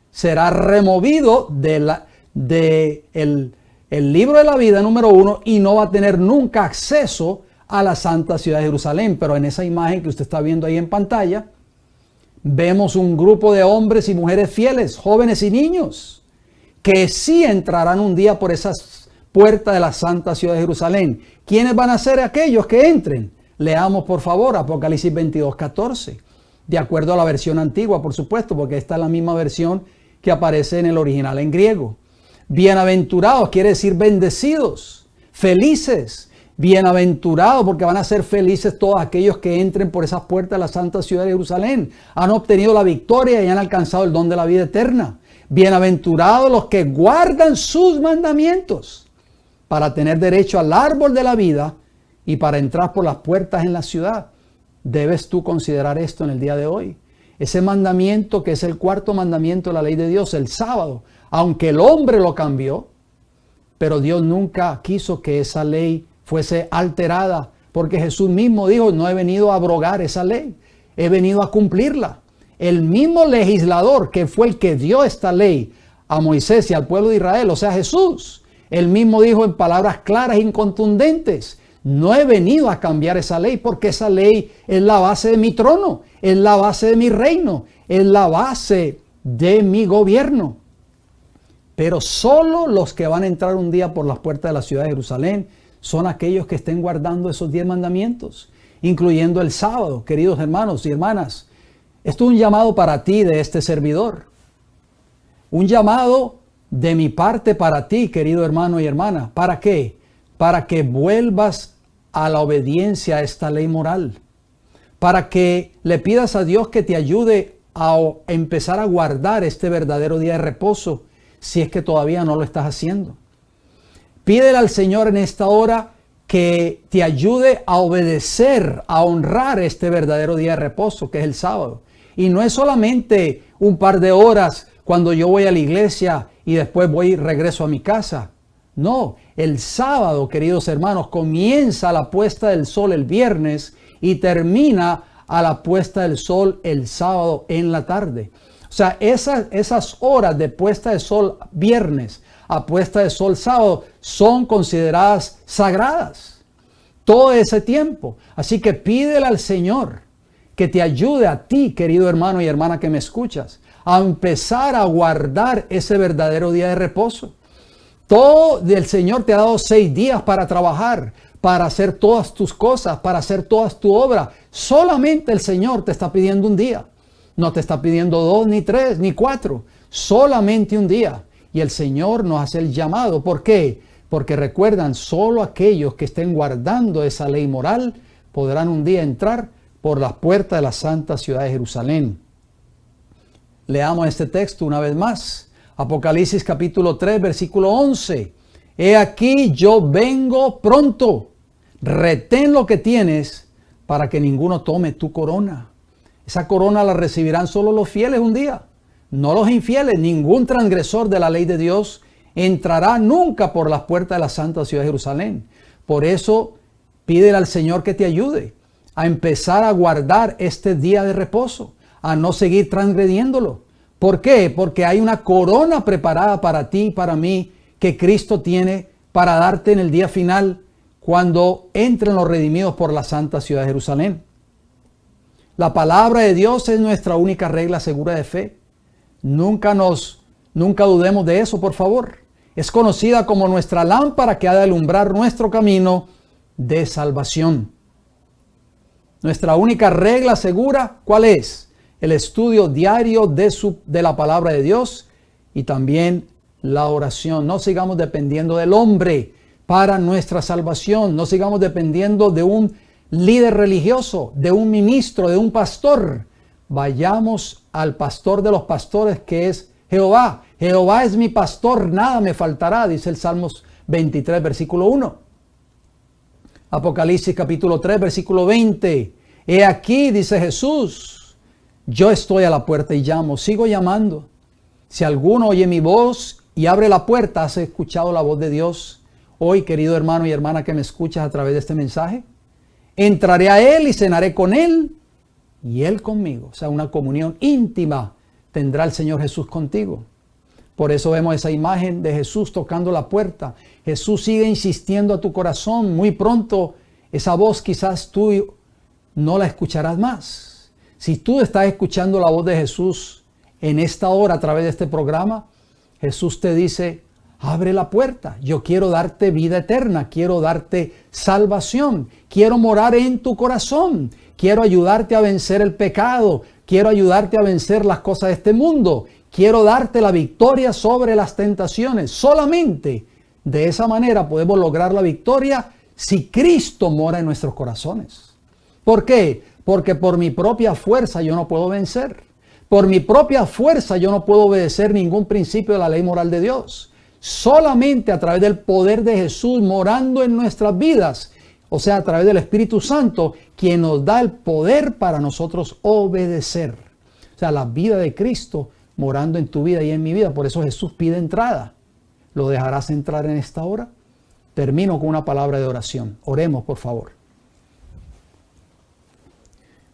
será removido el libro de la vida número 1 y no va a tener nunca acceso a la santa ciudad de Jerusalén. Pero en esa imagen que usted está viendo ahí en pantalla, vemos un grupo de hombres y mujeres fieles, jóvenes y niños, que sí entrarán un día por esas puertas de la santa ciudad de Jerusalén. ¿Quiénes van a ser aquellos que entren? Leamos por favor Apocalipsis 22, 14. De acuerdo a la versión antigua, por supuesto, porque esta es la misma versión que aparece en el original en griego. Bienaventurados quiere decir bendecidos, felices. Bienaventurados porque van a ser felices todos aquellos que entren por esas puertas de la santa ciudad de Jerusalén. Han obtenido la victoria y han alcanzado el don de la vida eterna. Bienaventurados los que guardan sus mandamientos para tener derecho al árbol de la vida y para entrar por las puertas en la ciudad. Debes tú considerar esto en el día de hoy. Ese mandamiento que es el cuarto mandamiento de la ley de Dios, el sábado, aunque el hombre lo cambió, pero Dios nunca quiso que esa ley fuese alterada, porque Jesús mismo dijo, no he venido a abrogar esa ley, he venido a cumplirla. El mismo legislador que fue el que dio esta ley a Moisés y al pueblo de Israel, o sea Jesús, él mismo dijo en palabras claras e incontundentes, no he venido a cambiar esa ley porque esa ley es la base de mi trono, es la base de mi reino, es la base de mi gobierno. Pero solo los que van a entrar un día por las puertas de la ciudad de Jerusalén son aquellos que estén guardando esos 10 mandamientos, incluyendo el sábado, queridos hermanos y hermanas. Esto es un llamado para ti de este servidor. Un llamado de mi parte para ti, querido hermano y hermana. ¿Para qué? Para que vuelvas a la obediencia a esta ley moral. Para que le pidas a Dios que te ayude a empezar a guardar este verdadero día de reposo, si es que todavía no lo estás haciendo. Pídele al Señor en esta hora que te ayude a obedecer, a honrar este verdadero día de reposo, que es el sábado. Y no es solamente un par de horas cuando yo voy a la iglesia y después voy y regreso a mi casa. No, el sábado, queridos hermanos, comienza a la puesta del sol el viernes y termina a la puesta del sol el sábado en la tarde. O sea, esas horas de puesta de sol viernes a puesta de sol sábado son consideradas sagradas. Todo ese tiempo. Así que pídele al Señor que te ayude a ti, querido hermano y hermana que me escuchas, a empezar a guardar ese verdadero día de reposo. Todo el Señor te ha dado 6 días para trabajar, para hacer todas tus cosas, para hacer todas tu obra. Solamente el Señor te está pidiendo un día. No te está pidiendo 2, ni 3, ni 4. Solamente un día. Y el Señor nos hace el llamado. ¿Por qué? Porque recuerdan, solo aquellos que estén guardando esa ley moral podrán un día entrar por las puertas de la santa ciudad de Jerusalén. Leamos este texto una vez más. Apocalipsis capítulo 3, versículo 11. He aquí yo vengo pronto. Retén lo que tienes para que ninguno tome tu corona. Esa corona la recibirán solo los fieles un día, no los infieles. Ningún transgresor de la ley de Dios entrará nunca por las puertas de la santa ciudad de Jerusalén. Por eso, pídele al Señor que te ayude a empezar a guardar este día de reposo, a no seguir transgrediéndolo. ¿Por qué? Porque hay una corona preparada para ti y para mí que Cristo tiene para darte en el día final cuando entren los redimidos por la santa ciudad de Jerusalén. La palabra de Dios es nuestra única regla segura de fe. Nunca dudemos de eso, por favor. Es conocida como nuestra lámpara que ha de alumbrar nuestro camino de salvación. Nuestra única regla segura, ¿cuál es? El estudio diario de la palabra de Dios y también la oración. No sigamos dependiendo del hombre para nuestra salvación. No sigamos dependiendo de un líder religioso, de un ministro, de un pastor. Vayamos al pastor de los pastores, que es Jehová. Jehová es mi pastor, nada me faltará, dice el Salmos 23, versículo 1. Apocalipsis capítulo 3, versículo 20. He aquí, dice Jesús, yo estoy a la puerta y llamo. Sigo llamando. Si alguno oye mi voz y abre la puerta, ¿has escuchado la voz de Dios hoy, querido hermano y hermana que me escuchas a través de este mensaje? Entraré a Él y cenaré con Él y Él conmigo. O sea, una comunión íntima tendrá el Señor Jesús contigo. Por eso vemos esa imagen de Jesús tocando la puerta. Jesús sigue insistiendo a tu corazón. Muy pronto esa voz quizás tú no la escucharás más. Si tú estás escuchando la voz de Jesús en esta hora a través de este programa, Jesús te dice: abre la puerta, yo quiero darte vida eterna, quiero darte salvación, quiero morar en tu corazón, quiero ayudarte a vencer el pecado, quiero ayudarte a vencer las cosas de este mundo, quiero darte la victoria sobre las tentaciones. Solamente de esa manera podemos lograr la victoria si Cristo mora en nuestros corazones. ¿Por qué? Porque por mi propia fuerza yo no puedo vencer. Por mi propia fuerza yo no puedo obedecer ningún principio de la ley moral de Dios. Solamente a través del poder de Jesús morando en nuestras vidas, o sea, a través del Espíritu Santo, quien nos da el poder para nosotros obedecer. O sea, la vida de Cristo morando en tu vida y en mi vida. Por eso Jesús pide entrada. ¿Lo dejarás entrar en esta hora? Termino con una palabra de oración. Oremos, por favor.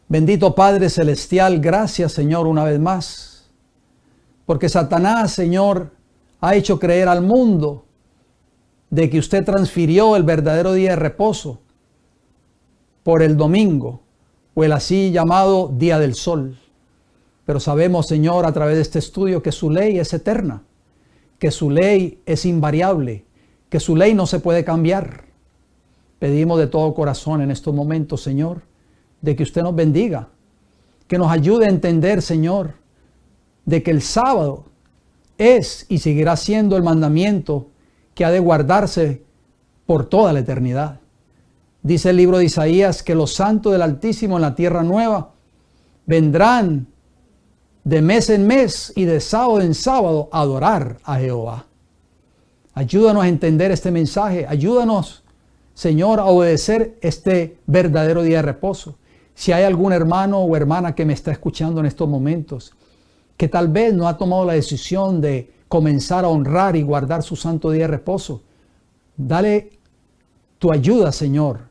Bendito Padre Celestial, gracias, Señor, una vez más. Porque Satanás, Señor, ha hecho creer al mundo de que usted transfirió el verdadero día de reposo por el domingo o el así llamado día del sol. Pero sabemos, Señor, a través de este estudio que su ley es eterna, que su ley es invariable, que su ley no se puede cambiar. Pedimos de todo corazón en estos momentos, Señor, de que usted nos bendiga, que nos ayude a entender, Señor, de que el sábado es y seguirá siendo el mandamiento que ha de guardarse por toda la eternidad. Dice el libro de Isaías que los santos del Altísimo en la tierra nueva vendrán de mes en mes y de sábado en sábado a adorar a Jehová. Ayúdanos a entender este mensaje. Ayúdanos, Señor, a obedecer este verdadero día de reposo. Si hay algún hermano o hermana que me está escuchando en estos momentos, que tal vez no ha tomado la decisión de comenzar a honrar y guardar su santo día de reposo, dale tu ayuda, Señor,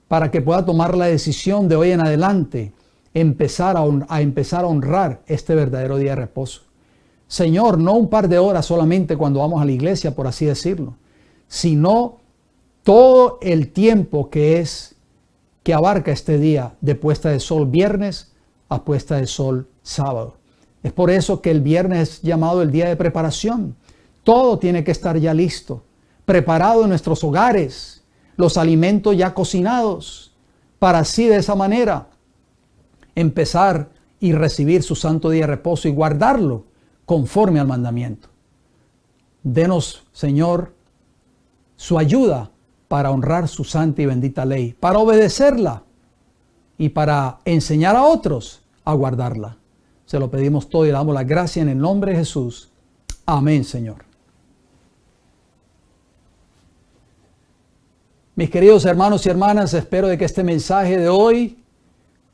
para que pueda tomar la decisión de hoy en adelante, empezar a honrar este verdadero día de reposo. Señor, no un par de horas solamente cuando vamos a la iglesia, por así decirlo, sino todo el tiempo que abarca este día de puesta de sol viernes a puesta de sol sábado. Es por eso que el viernes es llamado el día de preparación. Todo tiene que estar ya listo, preparado en nuestros hogares, los alimentos ya cocinados, para así de esa manera empezar y recibir su santo día de reposo y guardarlo conforme al mandamiento. Denos, Señor, su ayuda para honrar su santa y bendita ley, para obedecerla y para enseñar a otros a guardarla. Se lo pedimos todo y le damos la gracia en el nombre de Jesús. Amén, Señor. Mis queridos hermanos y hermanas, espero de que este mensaje de hoy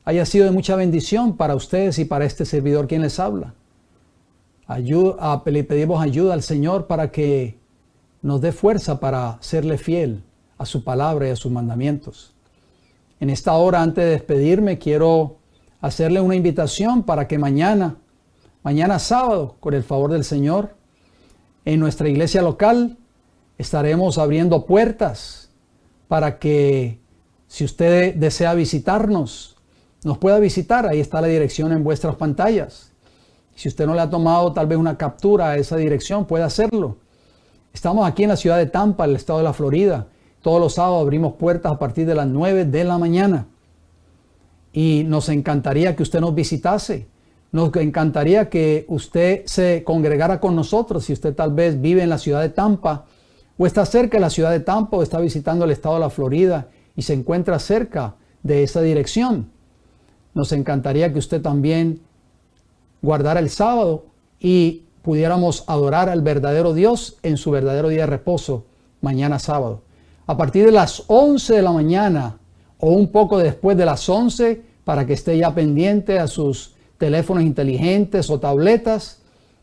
haya sido de mucha bendición para ustedes y para este servidor quien les habla. Le pedimos ayuda al Señor para que nos dé fuerza para serle fiel a su palabra y a sus mandamientos. En esta hora, antes de despedirme, quiero hacerle una invitación para que mañana sábado, con el favor del Señor, en nuestra iglesia local estaremos abriendo puertas para que, si usted desea visitarnos, nos pueda visitar. Ahí está la dirección en vuestras pantallas. Si usted no le ha tomado tal vez una captura a esa dirección, puede hacerlo. Estamos aquí en la ciudad de Tampa, el estado de la Florida. Todos los sábados abrimos puertas a partir de las 9 de la mañana. Y nos encantaría que usted nos visitase. Nos encantaría que usted se congregara con nosotros. Si usted tal vez vive en la ciudad de Tampa, o está cerca de la ciudad de Tampa, o está visitando el estado de la Florida y se encuentra cerca de esa dirección, nos encantaría que usted también guardara el sábado y pudiéramos adorar al verdadero Dios en su verdadero día de reposo, mañana sábado. A partir de las 11 de la mañana o un poco después de las 11, para que esté ya pendiente a sus teléfonos inteligentes o tabletas.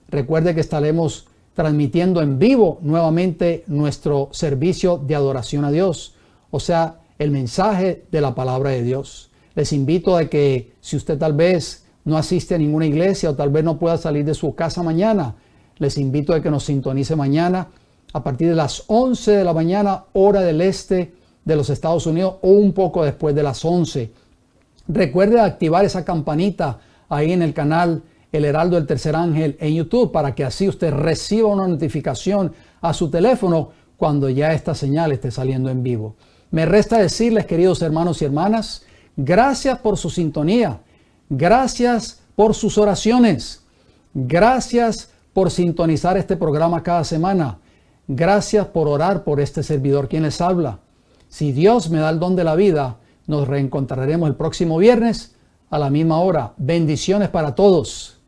Recuerde que estaremos transmitiendo en vivo nuevamente nuestro servicio de adoración a Dios, o sea, el mensaje de la palabra de Dios. Les invito a que, si usted tal vez no asiste a ninguna iglesia o tal vez no pueda salir de su casa mañana, les invito a que nos sintonice mañana a partir de las 11 de la mañana, hora del este de los Estados Unidos, o un poco después de las 11. Recuerde activar esa campanita ahí en el canal El Heraldo del Tercer Ángel en YouTube, para que así usted reciba una notificación a su teléfono cuando ya esta señal esté saliendo en vivo. Me resta decirles, queridos hermanos y hermanas, gracias por su sintonía, gracias por sus oraciones, gracias por sintonizar este programa cada semana, gracias por orar por este servidor quien les habla. Si Dios me da el don de la vida, nos reencontraremos el próximo viernes a la misma hora. Bendiciones para todos.